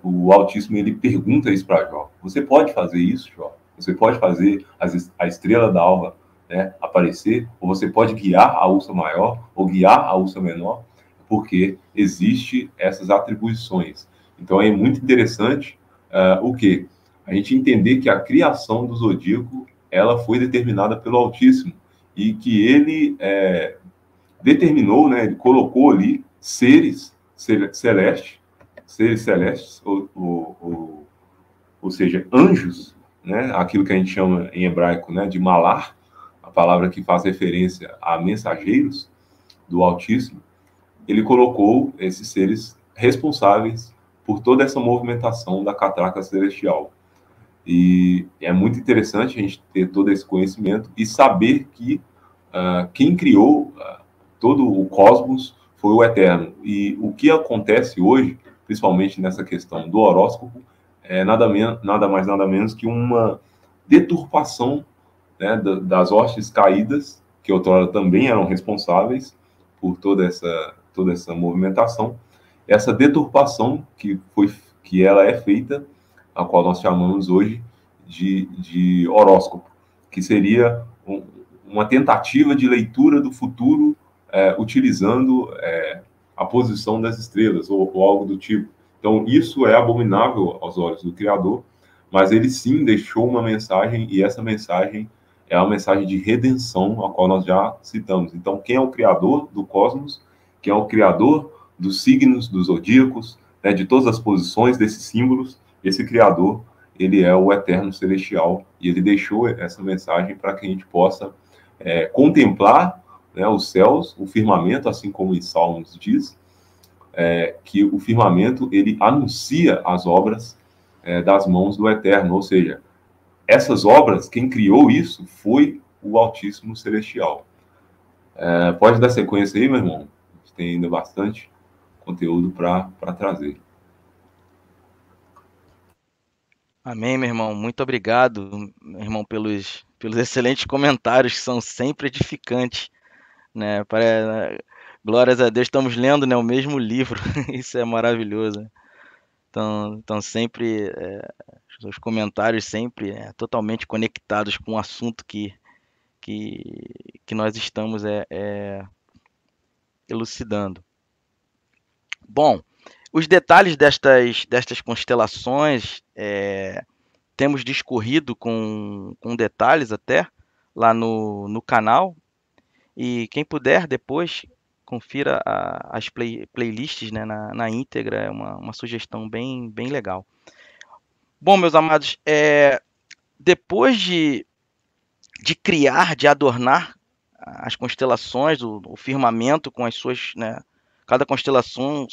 o Altíssimo ele pergunta isso para Jó. Você pode fazer isso, Jó? Você pode fazer a estrela da alva, né, aparecer? Ou você pode guiar a ursa maior ou guiar a ursa menor? Porque existe essas atribuições. Então é muito interessante o quê? A gente entender que a criação do zodíaco ela foi determinada pelo Altíssimo e que ele determinou, né, ele colocou ali seres celestes, ou seja, anjos, né, aquilo que a gente chama em hebraico, né, de malar, a palavra que faz referência a mensageiros do Altíssimo. Ele colocou esses seres responsáveis por toda essa movimentação da catraca celestial. E é muito interessante a gente ter todo esse conhecimento e saber que quem criou todo o cosmos foi o Eterno. E o que acontece hoje, principalmente nessa questão do horóscopo, é nada mais, nada menos que uma deturpação, né, das hostes caídas, que outrora também eram responsáveis por toda essa movimentação, essa deturpação que ela é feita, a qual nós chamamos hoje de horóscopo, que seria uma tentativa de leitura do futuro utilizando a posição das estrelas ou algo do tipo. Então, isso é abominável aos olhos do Criador, mas ele sim deixou uma mensagem, e essa mensagem é a mensagem de redenção, a qual nós já citamos. Então, quem é o Criador do cosmos? Quem é o Criador dos signos, dos zodíacos, né, de todas as posições desses símbolos? Esse Criador, ele é o Eterno Celestial, e ele deixou essa mensagem para que a gente possa contemplar, né, os céus, o firmamento, assim como em Salmos diz, que o firmamento, ele anuncia as obras das mãos do Eterno, ou seja, essas obras, quem criou isso foi o Altíssimo Celestial. Pode dar sequência aí, meu irmão? A gente tem ainda bastante conteúdo para trazer. Amém, meu irmão. Muito obrigado, meu irmão, pelos excelentes comentários, que são sempre edificantes, né? Glórias a Deus, estamos lendo, né, o mesmo livro. Isso é maravilhoso. Então sempre os comentários sempre totalmente conectados com o assunto que nós estamos elucidando. Bom, os detalhes destas constelações temos discorrido com detalhes até lá no canal, e quem puder depois confira as playlists, né, na íntegra, é uma sugestão bem legal. Bom, meus amados, depois de criar, de adornar as constelações, o firmamento com as suas, né, cada constelação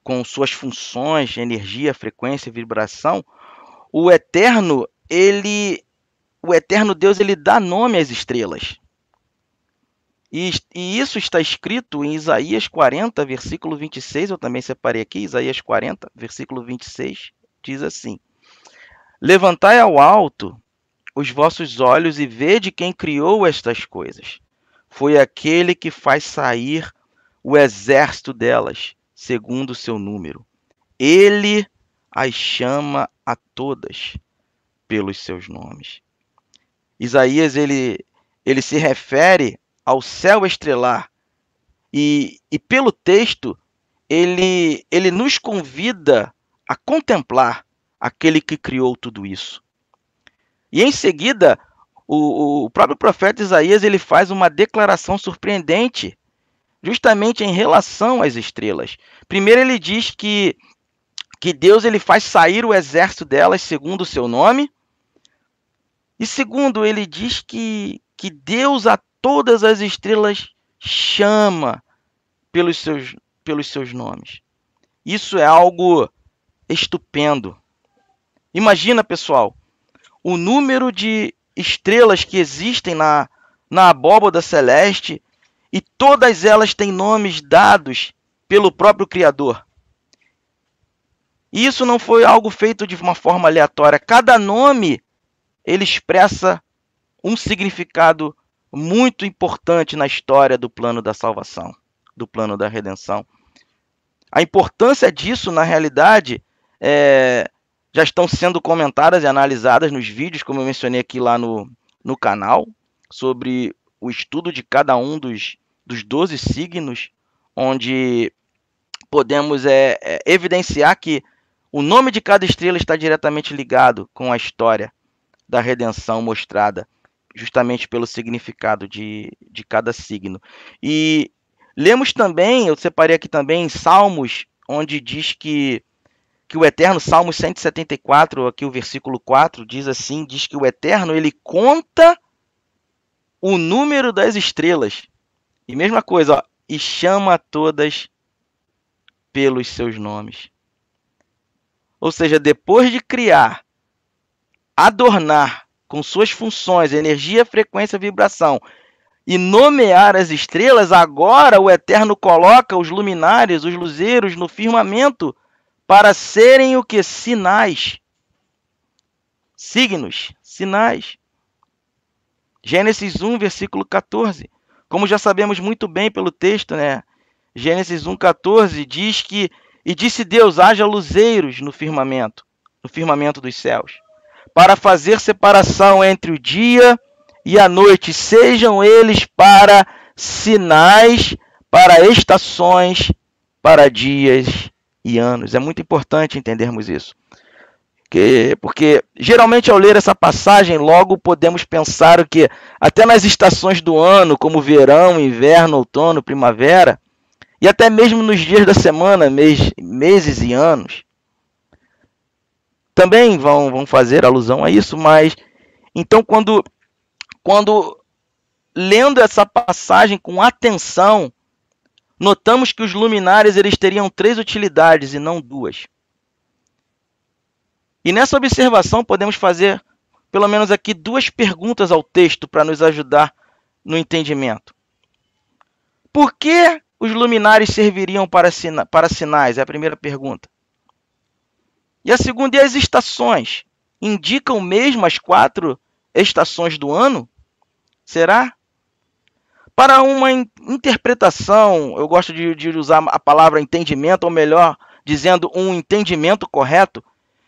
com suas funções, energia, frequência, vibração, o Eterno Deus, ele dá nome às estrelas. E isso está escrito em Isaías 40, versículo 26, eu também separei aqui, Isaías 40, versículo 26, diz assim: Levantai ao alto os vossos olhos e vede quem criou estas coisas. Foi aquele que faz sair o exército delas, segundo o seu número. Ele as chama a todas pelos seus nomes. Isaías, ele se refere ao céu estrelar, e pelo texto, ele nos convida a contemplar aquele que criou tudo isso. E em seguida, o próprio profeta Isaías, ele faz uma declaração surpreendente, justamente em relação às estrelas. Primeiro ele diz que que Deus ele faz sair o exército delas segundo o seu nome. E segundo, ele diz que Deus a todas as estrelas chama pelos seus nomes. Isso é algo estupendo. Imagina, pessoal, o número de estrelas que existem na abóbada celeste e todas elas têm nomes dados pelo próprio Criador. E isso não foi algo feito de uma forma aleatória. Cada nome ele expressa um significado muito importante na história do plano da salvação, do plano da redenção. A importância disso, na realidade, já estão sendo comentadas e analisadas nos vídeos, como eu mencionei aqui lá no canal, sobre o estudo de cada um dos 12 signos, onde podemos evidenciar que o nome de cada estrela está diretamente ligado com a história da redenção mostrada, justamente pelo significado de cada signo. E lemos também, eu separei aqui também em Salmos, onde diz que o Eterno, Salmos 174, aqui o versículo 4, diz assim, diz que o Eterno, ele conta o número das estrelas. E mesma coisa, ó, e chama todas pelos seus nomes. Ou seja, depois de criar, adornar com suas funções, energia, frequência, vibração, e nomear as estrelas, agora o Eterno coloca os luminares, os luzeiros no firmamento para serem o que? Sinais. Signos, sinais. Gênesis 1, versículo 14. Como já sabemos muito bem pelo texto, né? Gênesis 1,14 diz que e disse Deus, haja luzeiros no firmamento dos céus, para fazer separação entre o dia e a noite, sejam eles para sinais, para estações, para dias e anos. É muito importante entendermos isso. Porque geralmente ao ler essa passagem, logo podemos pensar o que até nas estações do ano, como verão, inverno, outono, primavera, e até mesmo nos dias da semana, meses e anos, também vão fazer alusão a isso, mas então quando lendo essa passagem com atenção, notamos que os luminares eles teriam 3 utilidades e não 2. E nessa observação podemos fazer pelo menos aqui 2 perguntas ao texto para nos ajudar no entendimento. Por que os luminares serviriam para sinais? É a primeira pergunta. E a segunda, e as estações? Indicam mesmo as 4 estações do ano? Será? Para uma interpretação, eu gosto de usar a palavra entendimento, ou melhor, dizendo um entendimento correto,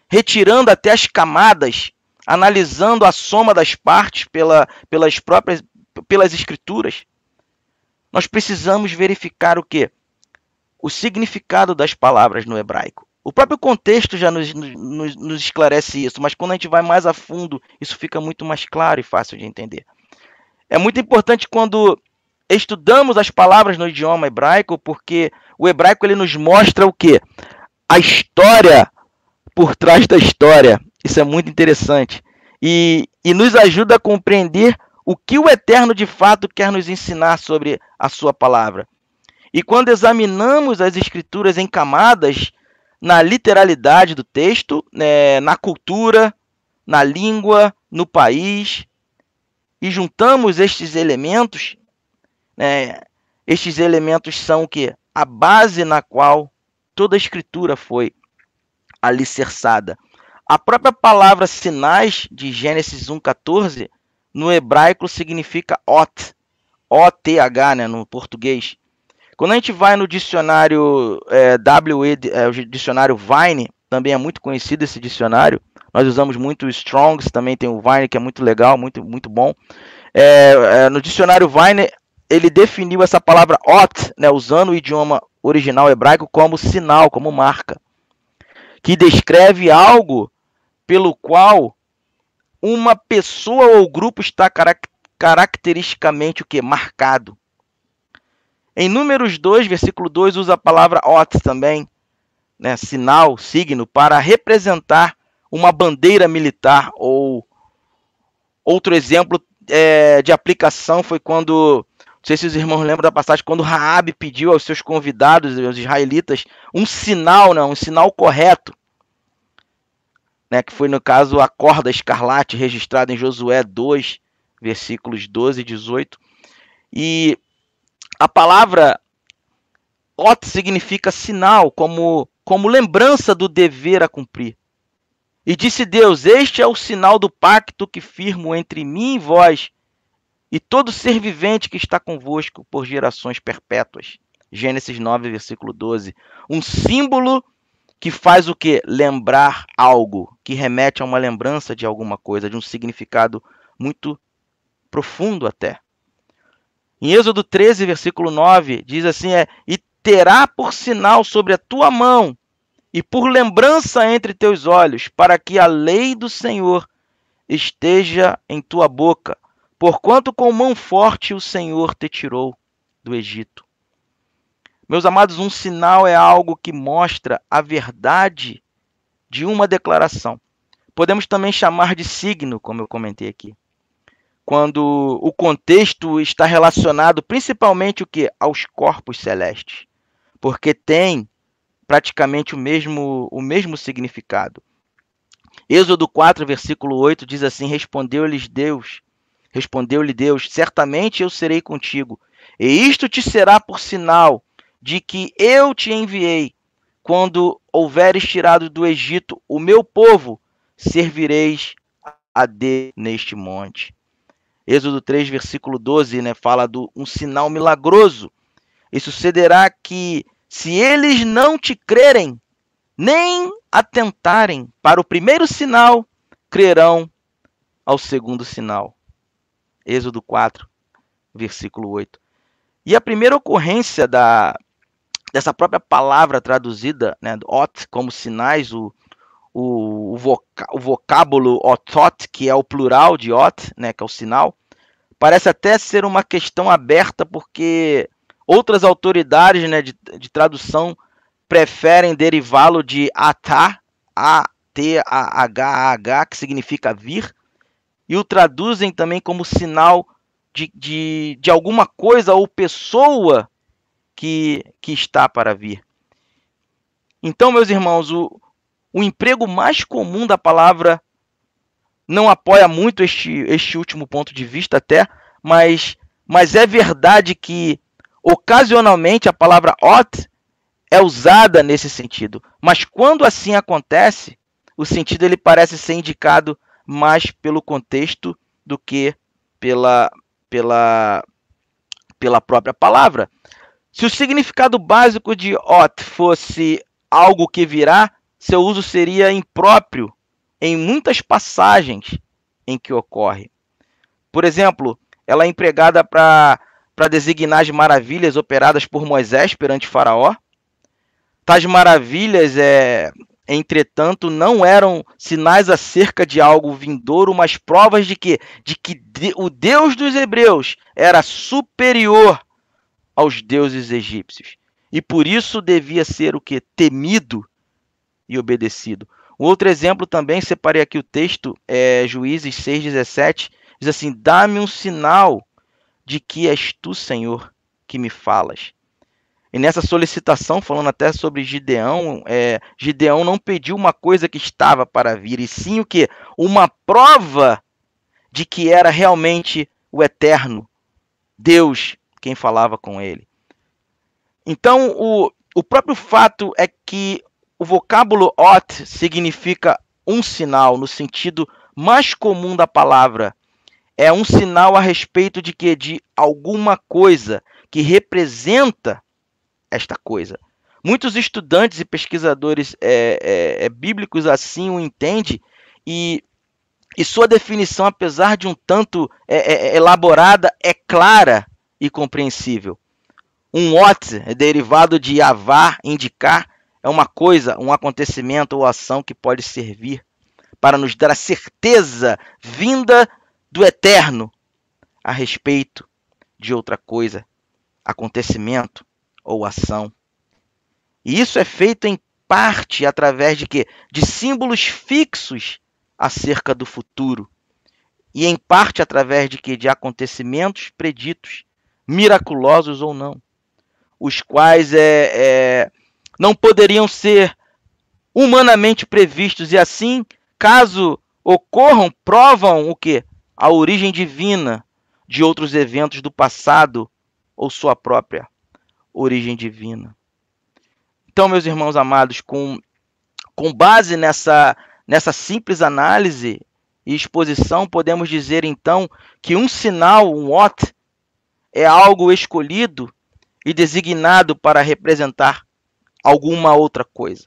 retirando até as camadas, analisando a soma das partes pelas escrituras, nós precisamos verificar o quê? O significado das palavras no hebraico. O próprio contexto já nos esclarece isso, mas quando a gente vai mais a fundo, isso fica muito mais claro e fácil de entender. É muito importante quando estudamos as palavras no idioma hebraico, porque o hebraico ele nos mostra o quê? A história por trás da história. Isso é muito interessante. E nos ajuda a compreender o que o Eterno de fato quer nos ensinar sobre a sua palavra. E quando examinamos as escrituras em camadas, na literalidade do texto, na cultura, na língua, no país, e juntamos estes elementos, estes elementos são o quê? A base na qual toda a escritura foi alicerçada. A própria palavra sinais de Gênesis 1,14 no hebraico significa ot, O-T-H, no português. Quando a gente vai no dicionário o dicionário Vine, também é muito conhecido esse dicionário. Nós usamos muito o Strongs, também tem o Vine, que é muito legal, muito, muito bom. No dicionário Vine, ele definiu essa palavra ot, usando o idioma original hebraico como sinal, como marca, que descreve algo pelo qual uma pessoa ou grupo está caracteristicamente o quê? Marcado. Em Números 2, versículo 2, usa a palavra ot também, né, sinal, signo, para representar uma bandeira militar. Ou outro exemplo de aplicação foi quando, não sei se os irmãos lembram da passagem, quando Raabe pediu aos seus convidados, aos israelitas, um sinal, um sinal correto, né, que foi no caso a corda escarlate, registrada em Josué 2, versículos 12 e 18. E a palavra ot significa sinal, como lembrança do dever a cumprir. E disse Deus: este é o sinal do pacto que firmo entre mim e vós, e todo ser vivente que está convosco por gerações perpétuas. Gênesis 9, versículo 12. Um símbolo que faz o quê? Lembrar algo, que remete a uma lembrança de alguma coisa, de um significado muito profundo até. Em Êxodo 13, versículo 9, diz assim, e terá por sinal sobre a tua mão e por lembrança entre teus olhos, para que a lei do Senhor esteja em tua boca, porquanto com mão forte o Senhor te tirou do Egito. Meus amados, um sinal é algo que mostra a verdade de uma declaração. Podemos também chamar de signo, como eu comentei aqui, quando o contexto está relacionado principalmente aos corpos celestes, porque tem praticamente o mesmo significado. Êxodo 4, versículo 8 diz assim: respondeu-lhe Deus, certamente eu serei contigo, e isto te será por sinal de que eu te enviei. Quando houveres tirado do Egito o meu povo, servireis a Deus neste monte. Êxodo 3, versículo 12, fala de um sinal milagroso. E sucederá que, se eles não te crerem, nem atentarem para o primeiro sinal, crerão ao segundo sinal. Êxodo 4, versículo 8. E a primeira ocorrência dessa própria palavra traduzida, ot, como sinais, o vocábulo otot, que é o plural de ot, que é o sinal, parece até ser uma questão aberta, porque outras autoridades de tradução preferem derivá-lo de atah, A-T-A-H-A-H, que significa vir, e o traduzem também como sinal de alguma coisa ou pessoa que está para vir. Então, meus irmãos, o emprego mais comum da palavra não apoia muito este último ponto de vista até, mas é verdade que ocasionalmente a palavra ot é usada nesse sentido. Mas quando assim acontece, o sentido ele parece ser indicado mais pelo contexto do que pela própria palavra. Se o significado básico de ot fosse algo que virá, seu uso seria impróprio em muitas passagens em que ocorre. Por exemplo, ela é empregada para designar as maravilhas operadas por Moisés perante Faraó. Tais maravilhas, entretanto, não eram sinais acerca de algo vindouro, mas provas de que o Deus dos hebreus era superior aos deuses egípcios. E por isso devia ser temido e obedecido. Um outro exemplo também, separei aqui o texto, Juízes 6,17, diz assim: dá-me um sinal de que és tu, Senhor, que me falas. E nessa solicitação, falando até sobre Gideão, Gideão não pediu uma coisa que estava para vir, e sim uma prova de que era realmente o eterno Deus quem falava com ele. Então, o próprio fato é que o vocábulo ot significa um sinal, no sentido mais comum da palavra. É um sinal a respeito de alguma coisa que representa esta coisa. Muitos estudantes e pesquisadores bíblicos assim o entendem, e sua definição, apesar de um tanto elaborada, é clara e compreensível. Um ot é derivado de avar, indicar, é uma coisa, um acontecimento ou ação que pode servir para nos dar a certeza vinda do eterno a respeito de outra coisa, acontecimento ou ação. E isso é feito em parte através de quê? De símbolos fixos acerca do futuro. E em parte através de quê? De acontecimentos preditos, miraculosos ou não, os quais não poderiam ser humanamente previstos, e assim, caso ocorram, provam o quê? A origem divina de outros eventos do passado ou sua própria origem divina. Então, meus irmãos amados, com base nessa simples análise e exposição, podemos dizer então que um sinal, um what, é algo escolhido e designado para representar alguma outra coisa.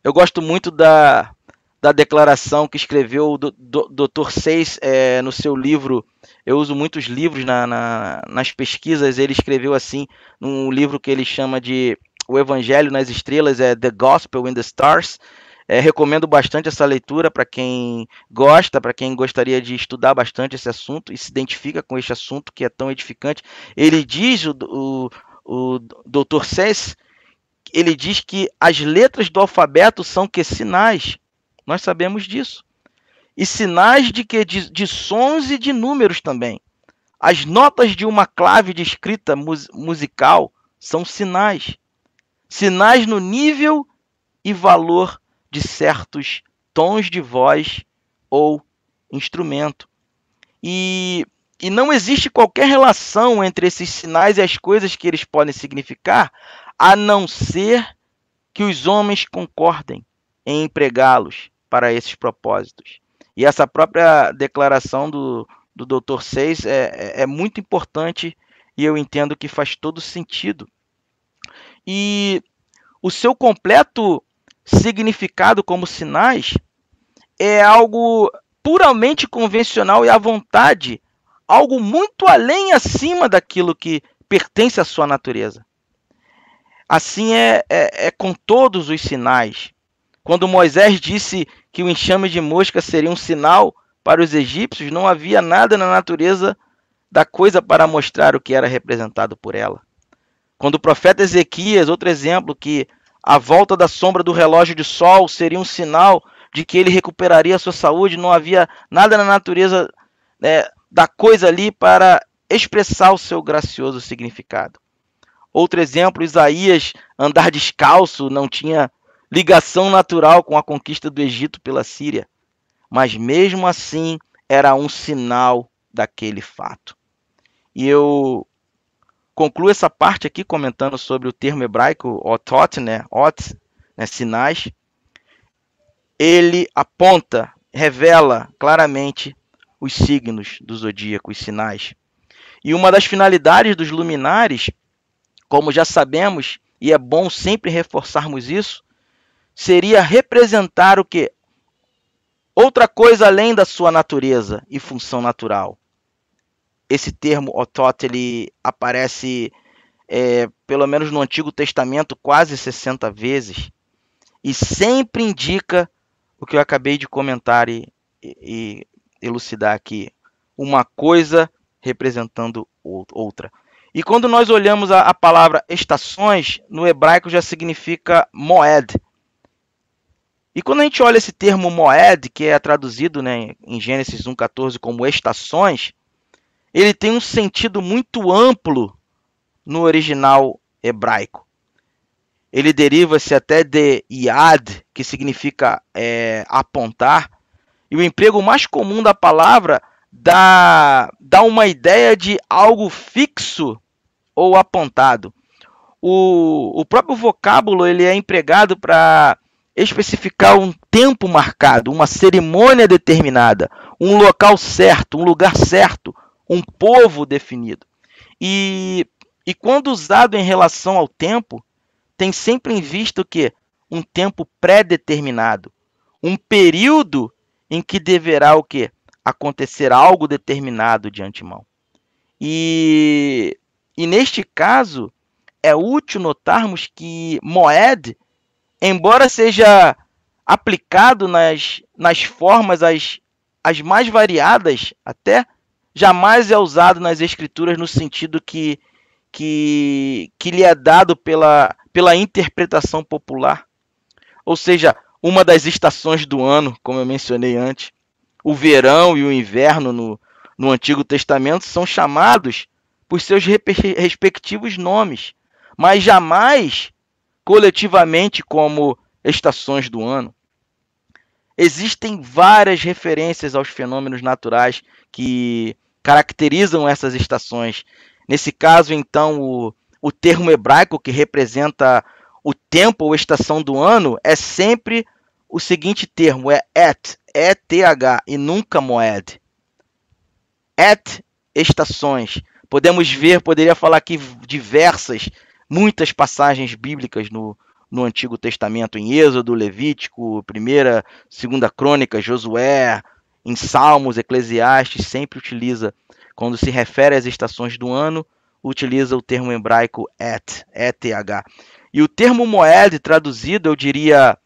Eu gosto muito da declaração que escreveu o Dr. Seuss no seu livro. Eu uso muitos livros nas pesquisas. Ele escreveu assim, num livro que ele chama de O Evangelho nas Estrelas, The Gospel in the Stars. Recomendo bastante essa leitura para quem gosta, para quem gostaria de estudar bastante esse assunto e se identifica com este assunto que é tão edificante. Ele diz, o Dr. Seuss, ele diz que as letras do alfabeto são que sinais. Nós sabemos disso. E sinais de que de sons e de números também. As notas de uma clave de escrita musical são sinais. Sinais no nível e valor de certos tons de voz ou instrumento. E não existe qualquer relação entre esses sinais e as coisas que eles podem significar, a não ser que os homens concordem em empregá-los para esses propósitos. E essa própria declaração do Dr. Seuss é muito importante e eu entendo que faz todo sentido. E o seu completo significado como sinais é algo puramente convencional e à vontade, algo muito além e acima daquilo que pertence à sua natureza. Assim é com todos os sinais. Quando Moisés disse que o enxame de mosca seria um sinal para os egípcios, não havia nada na natureza da coisa para mostrar o que era representado por ela. Quando o profeta Ezequias, outro exemplo, que a volta da sombra do relógio de sol seria um sinal de que ele recuperaria a sua saúde, não havia nada na natureza da coisa ali para expressar o seu gracioso significado. Outro exemplo, Isaías andar descalço não tinha ligação natural com a conquista do Egito pela Síria, mas mesmo assim era um sinal daquele fato. E eu concluo essa parte aqui comentando sobre o termo hebraico otot, sinais. Ele aponta, revela claramente os signos do zodíaco, os sinais. E uma das finalidades dos luminares, como já sabemos, e é bom sempre reforçarmos isso, seria representar o quê? Outra coisa além da sua natureza e função natural. Esse termo otot, ele aparece, pelo menos no Antigo Testamento, quase 60 vezes, e sempre indica o que eu acabei de comentar e elucidar aqui. Uma coisa representando outra. E quando nós olhamos a palavra estações, no hebraico já significa moed. E quando a gente olha esse termo moed, que é traduzido em Gênesis 1,14 como estações, ele tem um sentido muito amplo no original hebraico. Ele deriva-se até de yad, que significa apontar, e o emprego mais comum da palavra dá uma ideia de algo fixo ou apontado. O próprio vocábulo ele é empregado para especificar um tempo marcado, uma cerimônia determinada, um local certo, um lugar certo, um povo definido. E quando usado em relação ao tempo, tem sempre em vista o quê? Um tempo pré-determinado, um período em que deverá o quê? Acontecer algo determinado de antemão. E neste caso, é útil notarmos que moed, embora seja aplicado nas formas as mais variadas, até jamais é usado nas escrituras no sentido que lhe é dado pela interpretação popular. ou seja, uma das estações do ano, como eu mencionei antes. O verão e o inverno no Antigo Testamento são chamados por seus respectivos nomes, mas jamais coletivamente como estações do ano. Existem várias referências aos fenômenos naturais que caracterizam essas estações. Nesse caso, então, o termo hebraico que representa o tempo ou estação do ano é sempre o seguinte termo, é et, E-T-H, e nunca moed. Et, estações. Poderia falar aqui muitas passagens bíblicas no Antigo Testamento, em Êxodo, Levítico, 1ª, 2ª Crônica, Josué, em Salmos, Eclesiastes, sempre utiliza, quando se refere às estações do ano, utiliza o termo hebraico et, E-T-H. E o termo moed, traduzido, eu diria,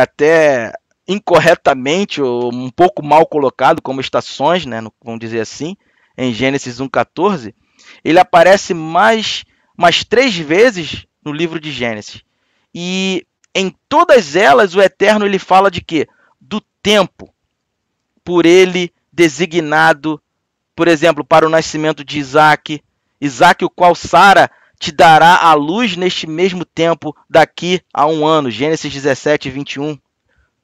até incorretamente, ou um pouco mal colocado, como estações, né, vamos dizer assim, em Gênesis 1,14, ele aparece mais 3 vezes no livro de Gênesis. E em todas elas o Eterno ele fala de quê? Do tempo, por ele designado, por exemplo, para o nascimento de Isaac, o qual Sara te dará a luz neste mesmo tempo daqui a 1 ano, Gênesis 17, 21. Não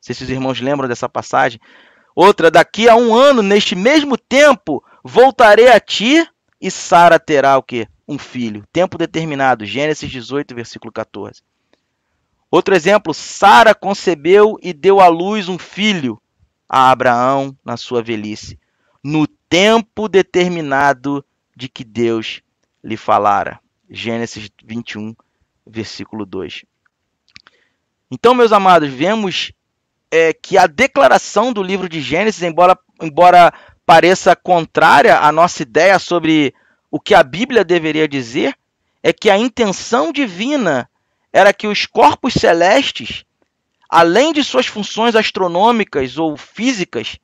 sei se os irmãos lembram dessa passagem. Outra, daqui a 1 ano, neste mesmo tempo, voltarei a ti e Sara terá o quê? Um filho. Tempo determinado, Gênesis 18, versículo 14. Outro exemplo, Sara concebeu e deu à luz um filho a Abraão na sua velhice, no tempo determinado de que Deus lhe falara. Gênesis 21, versículo 2. Então, meus amados, vemos que a declaração do livro de Gênesis, embora pareça contrária à nossa ideia sobre o que a Bíblia deveria dizer, é que a intenção divina era que os corpos celestes, além de suas funções astronômicas ou físicas,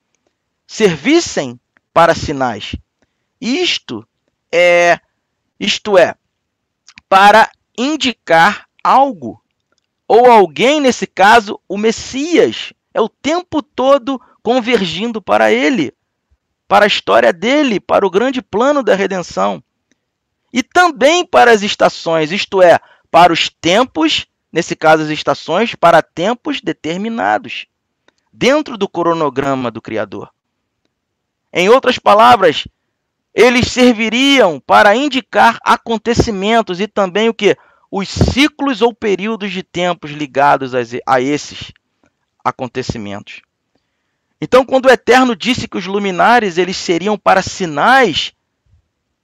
servissem para sinais. Isto é, para indicar algo, ou alguém, nesse caso, o Messias, é o tempo todo convergindo para ele, para a história dele, para o grande plano da redenção. E também para as estações, isto é, para os tempos, nesse caso as estações, para tempos determinados, dentro do cronograma do Criador. Em outras palavras, eles serviriam para indicar acontecimentos e também o que? Os ciclos ou períodos de tempos ligados a esses acontecimentos. Então, quando o Eterno disse que os luminares eles seriam para sinais,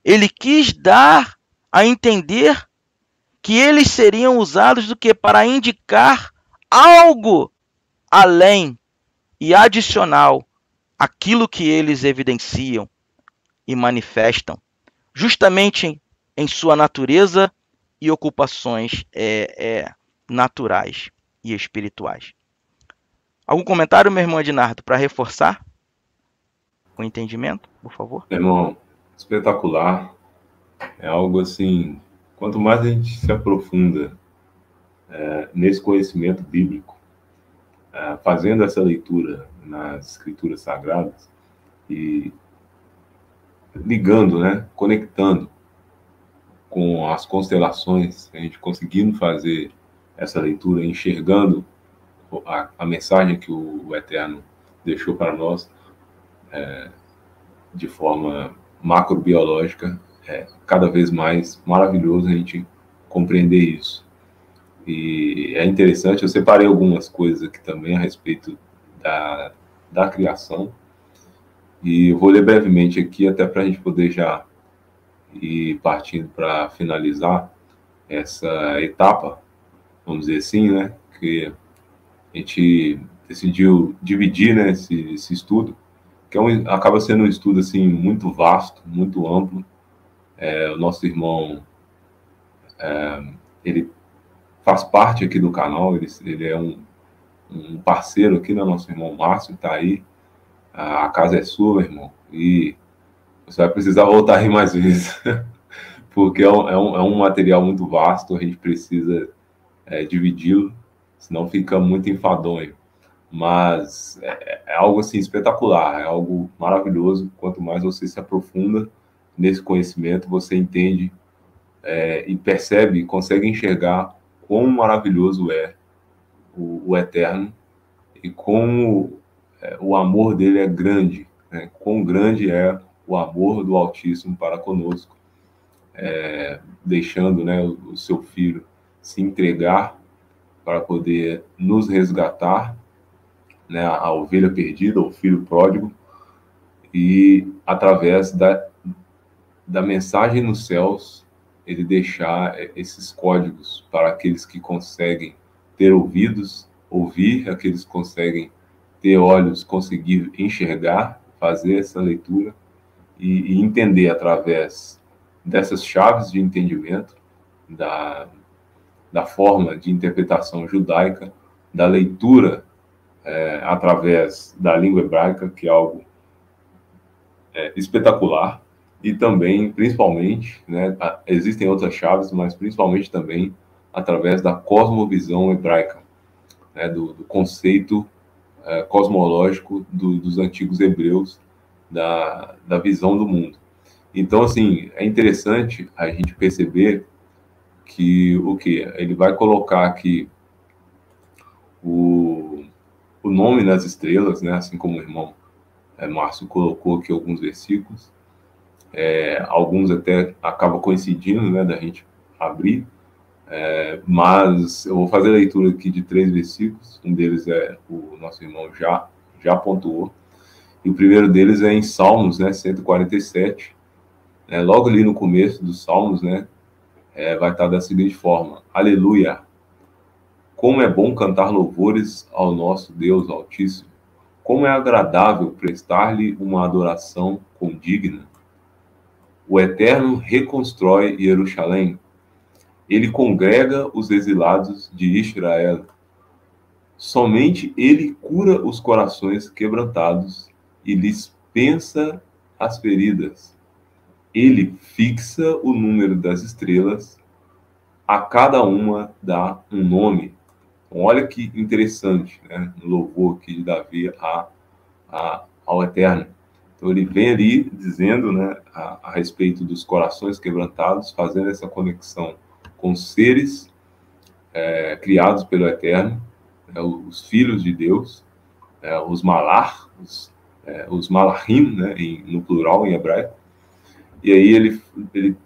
ele quis dar a entender que eles seriam usados do que? Para indicar algo além e adicional àquilo que eles evidenciam e manifestam, justamente em sua natureza e ocupações naturais e espirituais. Algum comentário, meu irmão Ednardo, para reforçar o entendimento, por favor? Irmão, espetacular. É algo assim, quanto mais a gente se aprofunda nesse conhecimento bíblico, fazendo essa leitura nas Escrituras Sagradas e ligando, né, conectando com as constelações, a gente conseguindo fazer essa leitura, enxergando a mensagem que o Eterno deixou para nós de forma macrobiológica, cada vez mais maravilhoso a gente compreender isso. E é interessante, eu separei algumas coisas aqui também a respeito da criação, e eu vou ler brevemente aqui, até para a gente poder já ir partindo para finalizar essa etapa, vamos dizer assim, né, que a gente decidiu dividir, né, esse estudo, que acaba sendo um estudo assim, muito vasto, muito amplo. O nosso irmão, ele faz parte aqui do canal, ele é um parceiro aqui, né, nosso irmão Márcio, está aí. A casa é sua, irmão, e você vai precisar voltar aí mais vezes, porque é um material muito vasto, a gente precisa dividi-lo senão fica muito enfadonho. Mas é algo assim espetacular, é algo maravilhoso. Quanto mais você se aprofunda nesse conhecimento, você entende e percebe, consegue enxergar quão maravilhoso é o Eterno e como o amor dele é grande, né? Quão grande é o amor do Altíssimo para conosco, deixando, né, o seu filho se entregar para poder nos resgatar, né, a ovelha perdida, o filho pródigo, e através da mensagem nos céus, ele deixar esses códigos para aqueles que conseguem ter ouvidos, ouvir, aqueles que conseguem ter olhos, conseguir enxergar, fazer essa leitura e entender através dessas chaves de entendimento da forma de interpretação judaica, da leitura através da língua hebraica, que é algo espetacular, e também, principalmente, né, existem outras chaves, mas principalmente também através da cosmovisão hebraica, né, do conceito cosmológico dos antigos hebreus, da visão do mundo. Então, assim, é interessante a gente perceber que ele vai colocar aqui o nome nas estrelas, né, assim como o irmão Márcio colocou aqui alguns versículos, alguns até acabam coincidindo, né, da gente abrir, mas eu vou fazer a leitura aqui de 3 versículos, um deles o nosso irmão já pontuou, e o primeiro deles é em Salmos, né, 147, né, logo ali no começo dos Salmos, né, vai estar da seguinte forma: Aleluia! Como é bom cantar louvores ao nosso Deus Altíssimo, como é agradável prestar-lhe uma adoração condigna. O Eterno reconstrói Jerusalém. Ele congrega os exilados de Israel. Somente ele cura os corações quebrantados e lhes pensa as feridas. Ele fixa o número das estrelas, a cada uma dá um nome. Então, olha que interessante, né? No louvor aqui de Davi ao Eterno. Então ele vem ali dizendo, né, a respeito dos corações quebrantados, fazendo essa conexão com os seres criados pelo Eterno, os filhos de Deus, os malar, os malachim, né, no plural em hebraico. E aí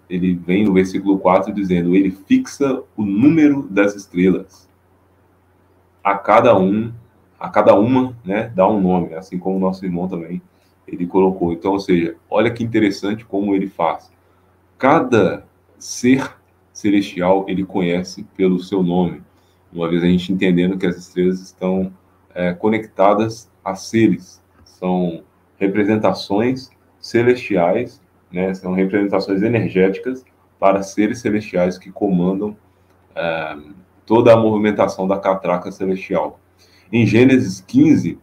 ele vem no versículo 4 dizendo: ele fixa o número das estrelas, a cada uma, né, dá um nome, assim como o nosso irmão também ele colocou. Então, ou seja, olha que interessante como ele faz. Cada ser celestial ele conhece pelo seu nome. Uma vez a gente entendendo que as estrelas estão conectadas a seres, são representações celestiais, né, são representações energéticas para seres celestiais que comandam toda a movimentação da catraca celestial. Em Gênesis 15,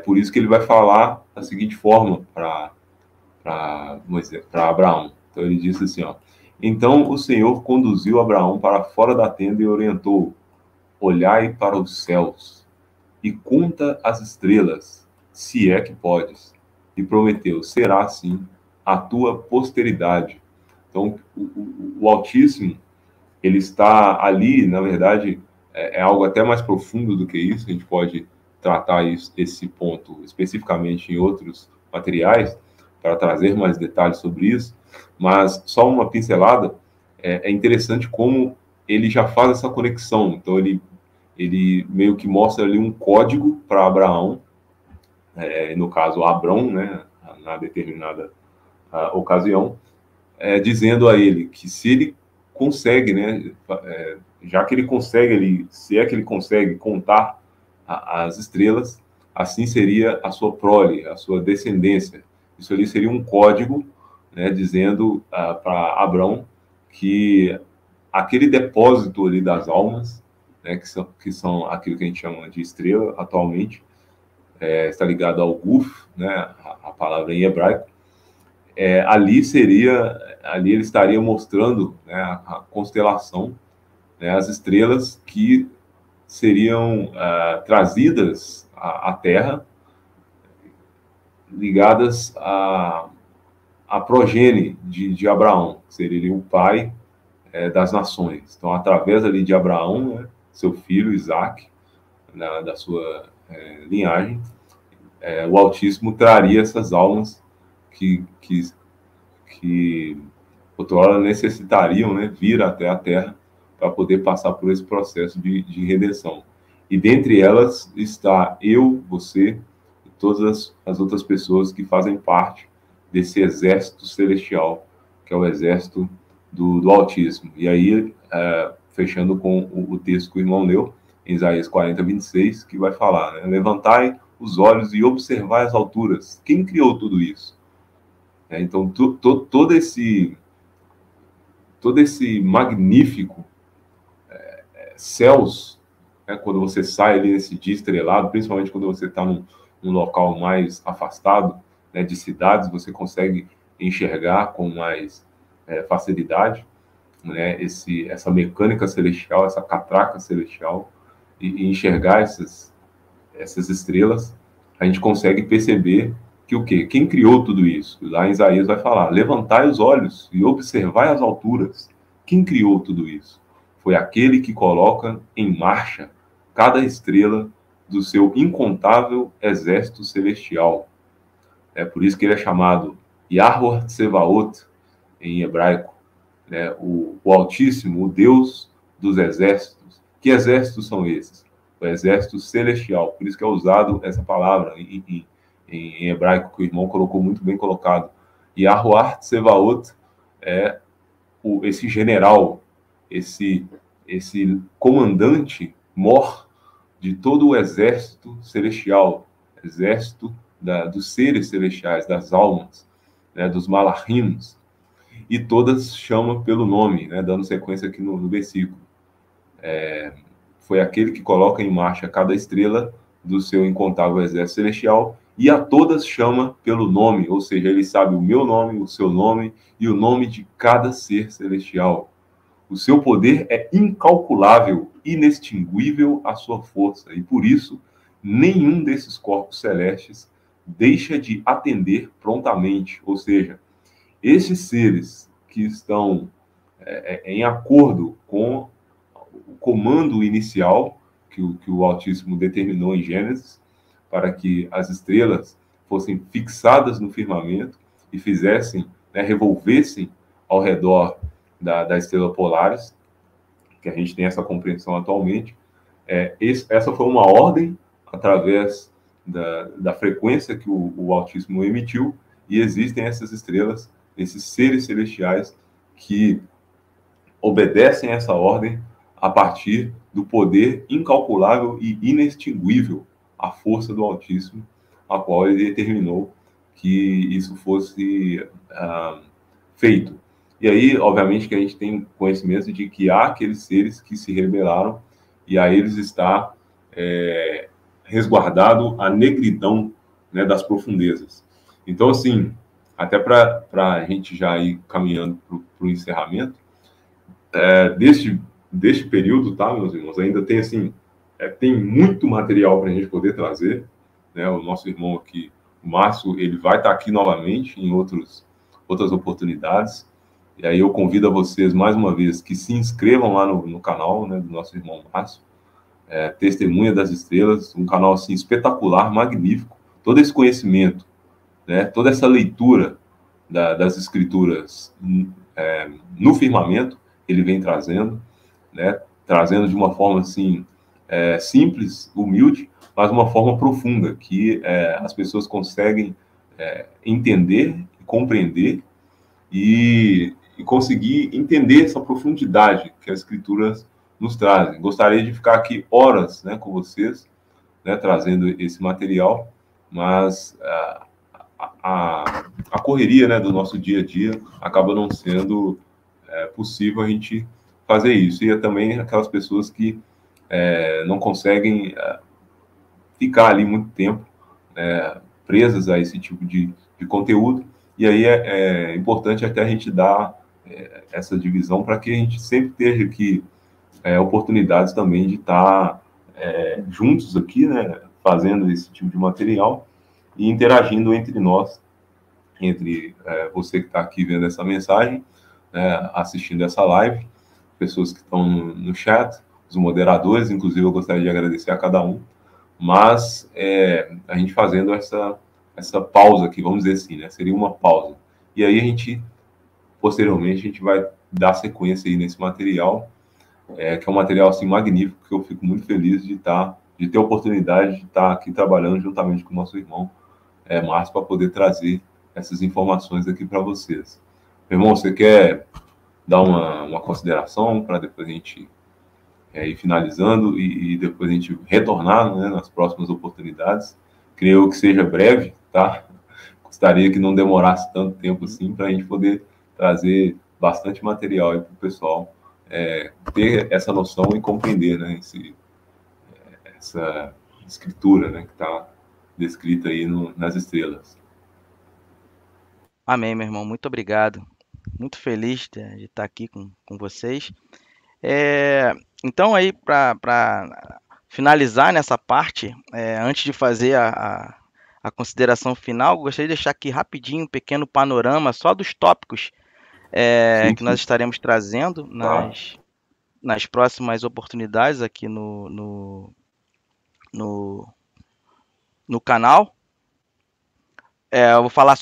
por isso que ele vai falar da seguinte forma para Abraão. Então ele disse assim, ó: então o Senhor conduziu Abraão para fora da tenda e orientou: olhai para os céus e conta as estrelas, se é que podes. E prometeu: será assim a tua posteridade. Então o Altíssimo, ele está ali, na verdade, algo até mais profundo do que isso. A gente pode tratar esse ponto especificamente em outros materiais, para trazer mais detalhes sobre isso, mas só uma pincelada, é interessante como ele já faz essa conexão. Então, ele meio que mostra ali um código para Abraão, no caso, Abrão, né, na determinada ocasião, dizendo a ele que se ele consegue, né, já que ele consegue, se é que ele consegue contar as estrelas, assim seria a sua prole, a sua descendência. Isso ali seria um código, né, dizendo para Abrão que aquele depósito ali das almas, né, que são aquilo que a gente chama de estrela atualmente, está ligado ao Guf, né, a palavra em hebraico. Ali ele estaria mostrando, né, a constelação, né, as estrelas que seriam trazidas à Terra, ligadas a progenie de Abraão, que seria o pai das nações. Então, através ali de Abraão, né, seu filho Isaac, da sua linhagem, o Altíssimo traria essas almas que outrora necessitariam, né, vir até a Terra para poder passar por esse processo de redenção. E dentre elas está eu, você e todas as outras pessoas que fazem parte desse exército celestial, que é o exército do Altíssimo. E aí, fechando com o texto que o irmão leu, em Isaías 40, 26, que vai falar, né? Levantai os olhos e observai as alturas. Quem criou tudo isso? Então, todo esse magnífico céus, né, quando você sai ali nesse dia estrelado, principalmente quando você está num local mais afastado, né, de cidades, você consegue enxergar com mais facilidade, né, essa mecânica celestial, essa catraca celestial, e enxergar essas estrelas. A gente consegue perceber que o quê? Quem criou tudo isso? Lá em Isaías vai falar: levantai os olhos e observai as alturas. Quem criou tudo isso? Foi aquele que coloca em marcha cada estrela do seu incontável exército celestial. É por isso que ele é chamado Yahweh Tsevaot, em hebraico, né? O Altíssimo, o Deus dos exércitos. Que exércitos são esses? O exército celestial. Por isso que é usado essa palavra em hebraico, que o irmão colocou muito bem colocado. Yahweh Tsevaot é esse general, esse comandante mor de todo o exército celestial, exército dos seres celestiais, das almas, né, dos malachinos, e todas chamam pelo nome, né, dando sequência aqui no versículo. Foi aquele que coloca em marcha cada estrela do seu incontável exército celestial, e a todas chama pelo nome, ou seja, ele sabe o meu nome, o seu nome e o nome de cada ser celestial. O seu poder é incalculável, inextinguível a sua força, e por isso nenhum desses corpos celestes deixa de atender prontamente, ou seja, esses seres que estão em acordo com o comando inicial que o Altíssimo determinou em Gênesis, para que as estrelas fossem fixadas no firmamento e fizessem, né, revolvessem ao redor da estrela Polaris, que a gente tem essa compreensão atualmente. Essa foi uma ordem através da frequência que o Altíssimo emitiu, e existem essas estrelas, esses seres celestiais que obedecem a essa ordem a partir do poder incalculável e inextinguível, a força do Altíssimo, a qual ele determinou que isso fosse feito. E aí, obviamente, que a gente tem conhecimento de que há aqueles seres que se rebelaram, e a eles está resguardado a negridão, né, das profundezas. Então, assim, até para a gente já ir caminhando para o encerramento, deste período, tá, meus irmãos, ainda tem, assim, tem muito material para a gente poder trazer, né? O nosso irmão aqui, o Márcio, ele vai estar aqui novamente em outras oportunidades. E aí eu convido a vocês, mais uma vez, que se inscrevam lá no canal, né, do nosso irmão Márcio, Testemunha das Estrelas, um canal, assim, espetacular, magnífico. Todo esse conhecimento, né, toda essa leitura das escrituras no firmamento, ele vem trazendo, né, trazendo de uma forma, assim, simples, humilde, mas uma forma profunda, que as pessoas conseguem entender, compreender e conseguir entender essa profundidade que as escrituras nos trazem. Gostaria de ficar aqui horas, né, com vocês, né, trazendo esse material, mas a correria, né, do nosso dia a dia acaba não sendo possível a gente fazer isso. E também aquelas pessoas que não conseguem ficar ali muito tempo presas a esse tipo de conteúdo. E aí é importante até a gente dar essa divisão para que a gente sempre esteja aqui oportunidades também de estar juntos aqui, né, fazendo esse tipo de material e interagindo entre nós, entre você que está aqui vendo essa mensagem, assistindo essa live, pessoas que estão no chat, os moderadores, inclusive eu gostaria de agradecer a cada um, mas a gente fazendo essa pausa aqui, vamos dizer assim, né, seria uma pausa. E aí a gente, posteriormente, a gente vai dar sequência aí nesse material, que é um material assim magnífico, que eu fico muito feliz de ter a oportunidade de estar aqui trabalhando juntamente com o nosso irmão Márcio para poder trazer essas informações aqui para vocês. Irmão, você quer dar uma consideração para depois a gente ir finalizando e depois a gente retornar, né, nas próximas oportunidades? Creio que seja breve, tá? Gostaria que não demorasse tanto tempo assim para a gente poder trazer bastante material aí para o pessoal ter essa noção e compreender, né, essa escritura, né, que está descrita aí nas estrelas. Amém, meu irmão. Muito obrigado. Muito feliz de estar aqui com vocês. Então, aí, para finalizar nessa parte, antes de fazer a consideração final, gostaria de deixar aqui rapidinho um pequeno panorama só dos tópicos que nós estaremos trazendo nas próximas oportunidades aqui no canal. Eu vou falar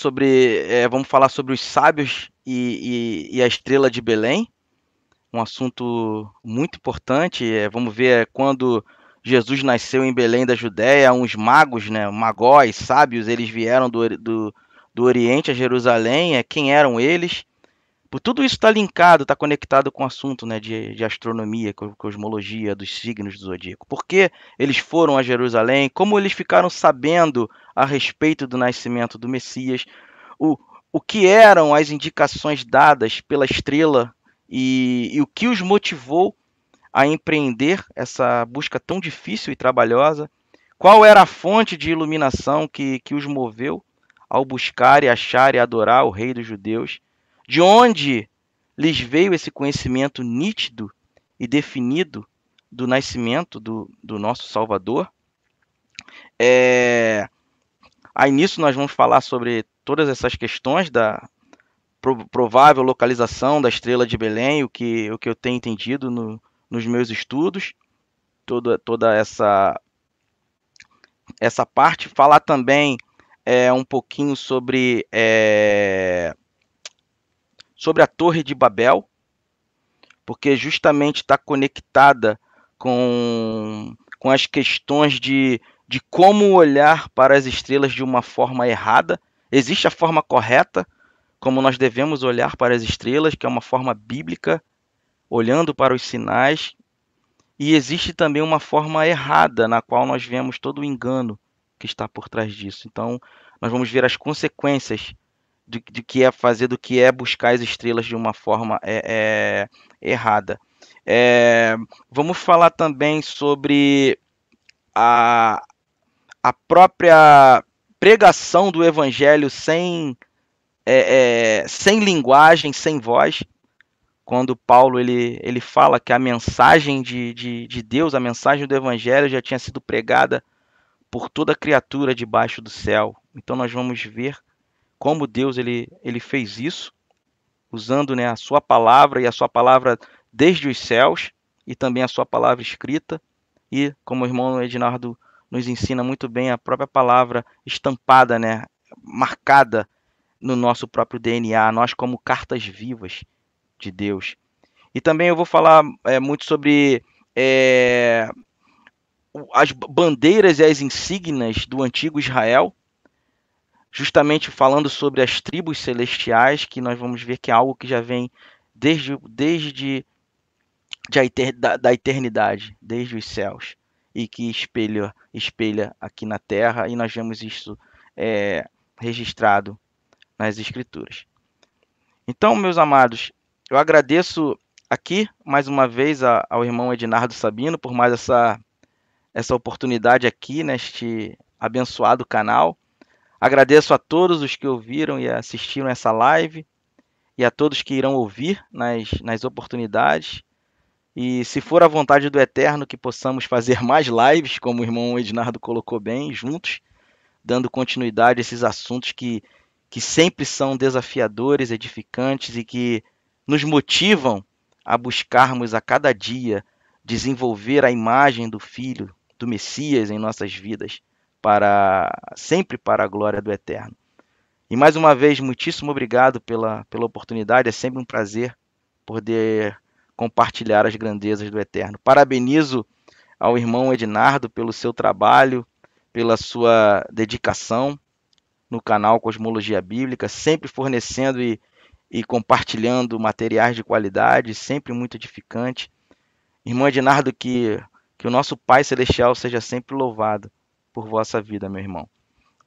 vamos falar sobre os sábios e a estrela de Belém, um assunto muito importante. Vamos ver quando Jesus nasceu em Belém da Judéia, uns magos, né, magós, sábios, eles vieram do Oriente a Jerusalém. Quem eram eles? Por tudo isso está linkado, está conectado com o assunto, né, de astronomia, cosmologia, dos signos do zodíaco. Por que eles foram a Jerusalém? Como eles ficaram sabendo a respeito do nascimento do Messias? O que eram as indicações dadas pela estrela e o que os motivou a empreender essa busca tão difícil e trabalhosa? Qual era a fonte de iluminação que os moveu ao buscar e achar e adorar o Rei dos Judeus? De onde lhes veio esse conhecimento nítido e definido do nascimento do nosso Salvador? Aí nisso nós vamos falar sobre todas essas questões da provável localização da estrela de Belém, o que eu tenho entendido nos meus estudos, toda essa parte. Falar também um pouquinho sobre a Torre de Babel, porque justamente está conectada com as questões de como olhar para as estrelas de uma forma errada. Existe a forma correta, como nós devemos olhar para as estrelas, que é uma forma bíblica, olhando para os sinais, e existe também uma forma errada, na qual nós vemos todo o engano que está por trás disso. Então, nós vamos ver as consequências do que é fazer, do que é buscar as estrelas de uma forma errada. Vamos falar também sobre a própria pregação do evangelho sem linguagem, sem voz. Quando Paulo ele fala que a mensagem de Deus, a mensagem do evangelho já tinha sido pregada por toda criatura debaixo do céu. Então nós vamos ver como Deus ele fez isso, usando, né, a sua palavra, e a sua palavra desde os céus, e também a sua palavra escrita, e como o irmão Ednardo nos ensina muito bem, a própria palavra estampada, né, marcada no nosso próprio DNA, nós como cartas vivas de Deus. E também eu vou falar muito sobre as bandeiras e as insígnias do antigo Israel, justamente falando sobre as tribos celestiais, que nós vamos ver que é algo que já vem desde da eternidade, desde os céus, e que espelha aqui na terra, e nós vemos isso registrado nas Escrituras. Então, meus amados, eu agradeço aqui mais uma vez ao irmão Ednardo Sabino por mais essa oportunidade aqui neste abençoado canal. Agradeço a todos os que ouviram e assistiram essa live, e a todos que irão ouvir nas oportunidades. E se for a vontade do Eterno, que possamos fazer mais lives, como o irmão Ednardo colocou bem, juntos, dando continuidade a esses assuntos que sempre são desafiadores, edificantes e que nos motivam a buscarmos a cada dia desenvolver a imagem do Filho, do Messias em nossas vidas, sempre para a glória do Eterno. E mais uma vez, muitíssimo obrigado pela oportunidade, é sempre um prazer poder compartilhar as grandezas do Eterno. Parabenizo ao irmão Ednardo pelo seu trabalho, pela sua dedicação no canal Cosmologia Bíblica, sempre fornecendo e compartilhando materiais de qualidade, sempre muito edificante. Irmão Ednardo, que o nosso Pai Celestial seja sempre louvado por vossa vida, meu irmão.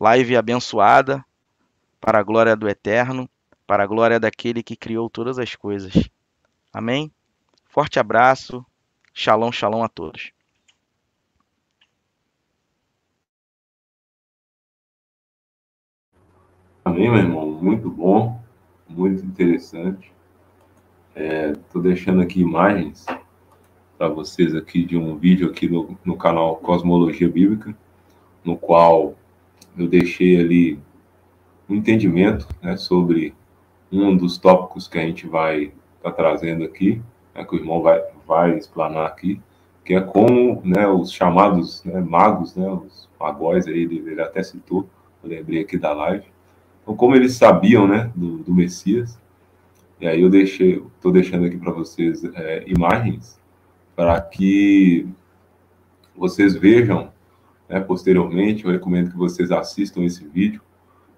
Live abençoada, para a glória do Eterno, para a glória daquele que criou todas as coisas. Amém? Forte abraço, shalom, shalom a todos. Amém, meu irmão? Muito bom, muito interessante. Estou deixando aqui imagens para vocês aqui de um vídeo aqui no canal Cosmologia Bíblica, no qual eu deixei ali um entendimento, né, sobre um dos tópicos que a gente vai estar trazendo aqui, né, que o irmão vai explanar aqui, que é como, né, os chamados, né, magos, né, os magóis, aí, ele até citou, eu lembrei aqui da live. Então, como eles sabiam, né, do Messias, e aí eu estou deixando aqui para vocês imagens para que vocês vejam, né, posteriormente. Eu recomendo que vocês assistam esse vídeo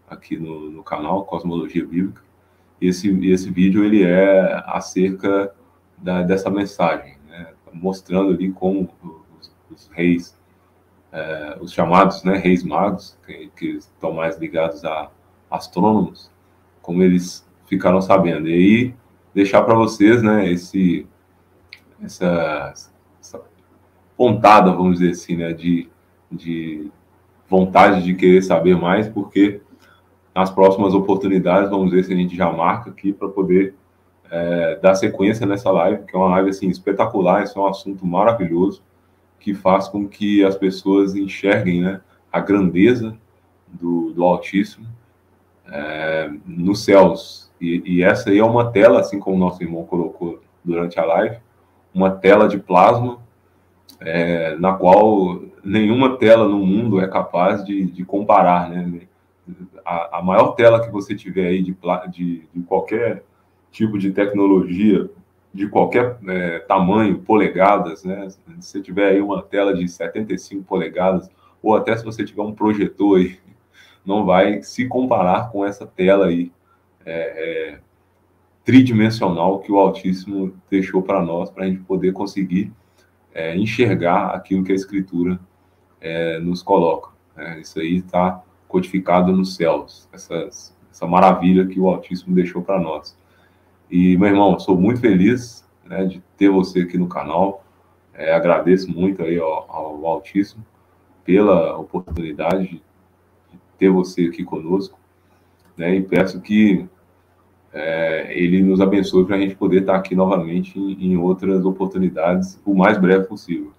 aqui no canal Cosmologia Bíblica. Esse vídeo ele é acerca dessa mensagem, né, mostrando ali como os reis, os chamados, né, reis magos, que estão mais ligados a astrônomos, como eles ficaram sabendo. E aí deixar para vocês, né, essa pontada, vamos dizer assim, né, de vontade de querer saber mais, porque nas próximas oportunidades vamos ver se a gente já marca aqui para poder dar sequência nessa live, que é uma live assim espetacular. Esse é um assunto maravilhoso que faz com que as pessoas enxerguem, né, a grandeza do Altíssimo nos céus. E essa aí é uma tela, assim como o nosso irmão colocou durante a live, uma tela de plasma, na qual nenhuma tela no mundo é capaz de comparar, né? A maior tela que você tiver aí de qualquer tipo de tecnologia, de qualquer tamanho, polegadas, né? Se você tiver aí uma tela de 75 polegadas, ou até se você tiver um projetor aí, não vai se comparar com essa tela aí tridimensional que o Altíssimo deixou para nós, para a gente poder conseguir enxergar aquilo que a Escritura nos coloca. Isso aí está codificado nos céus, essa maravilha que o Altíssimo deixou para nós. E, meu irmão, sou muito feliz, né, de ter você aqui no canal. Agradeço muito aí ao Altíssimo pela oportunidade de ter você aqui conosco, né, e peço que ele nos abençoe para a gente poder estar aqui novamente em outras oportunidades, o mais breve possível.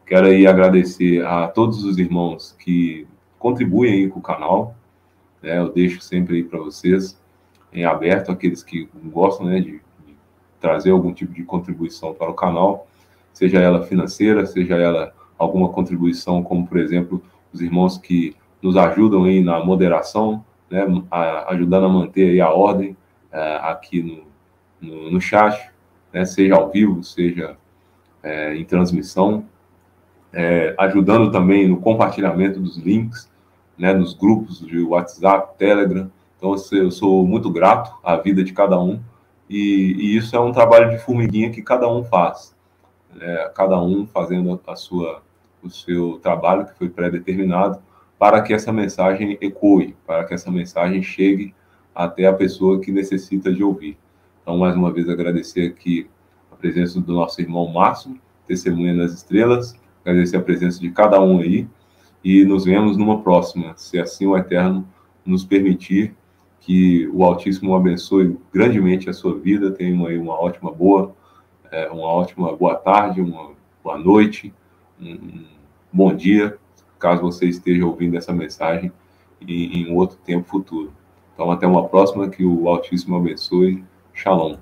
Quero aí agradecer a todos os irmãos que contribuem aí com o canal, né, eu deixo sempre aí para vocês em aberto, aqueles que gostam, né, de trazer algum tipo de contribuição para o canal, seja ela financeira, seja ela alguma contribuição, como, por exemplo, os irmãos que nos ajudam aí na moderação, né, ajudando a manter aí a ordem aqui no chat, né, seja ao vivo, seja em transmissão, ajudando também no compartilhamento dos links, né, nos grupos de WhatsApp, Telegram. Então, eu sou muito grato à vida de cada um, e isso é um trabalho de formiguinha que cada um faz, cada um fazendo o seu trabalho que foi pré-determinado, para que essa mensagem ecoe, para que essa mensagem chegue até a pessoa que necessita de ouvir. Então, mais uma vez, agradecer aqui a presença do nosso irmão Márcio, testemunha nas estrelas, agradecer a presença de cada um aí, e nos vemos numa próxima, se assim o Eterno nos permitir. Que o Altíssimo abençoe grandemente a sua vida, tenha aí uma ótima, boa uma ótima boa tarde, uma boa noite, um bom dia, caso você esteja ouvindo essa mensagem em um outro tempo futuro. Então, até uma próxima, que o Altíssimo abençoe. Shalom.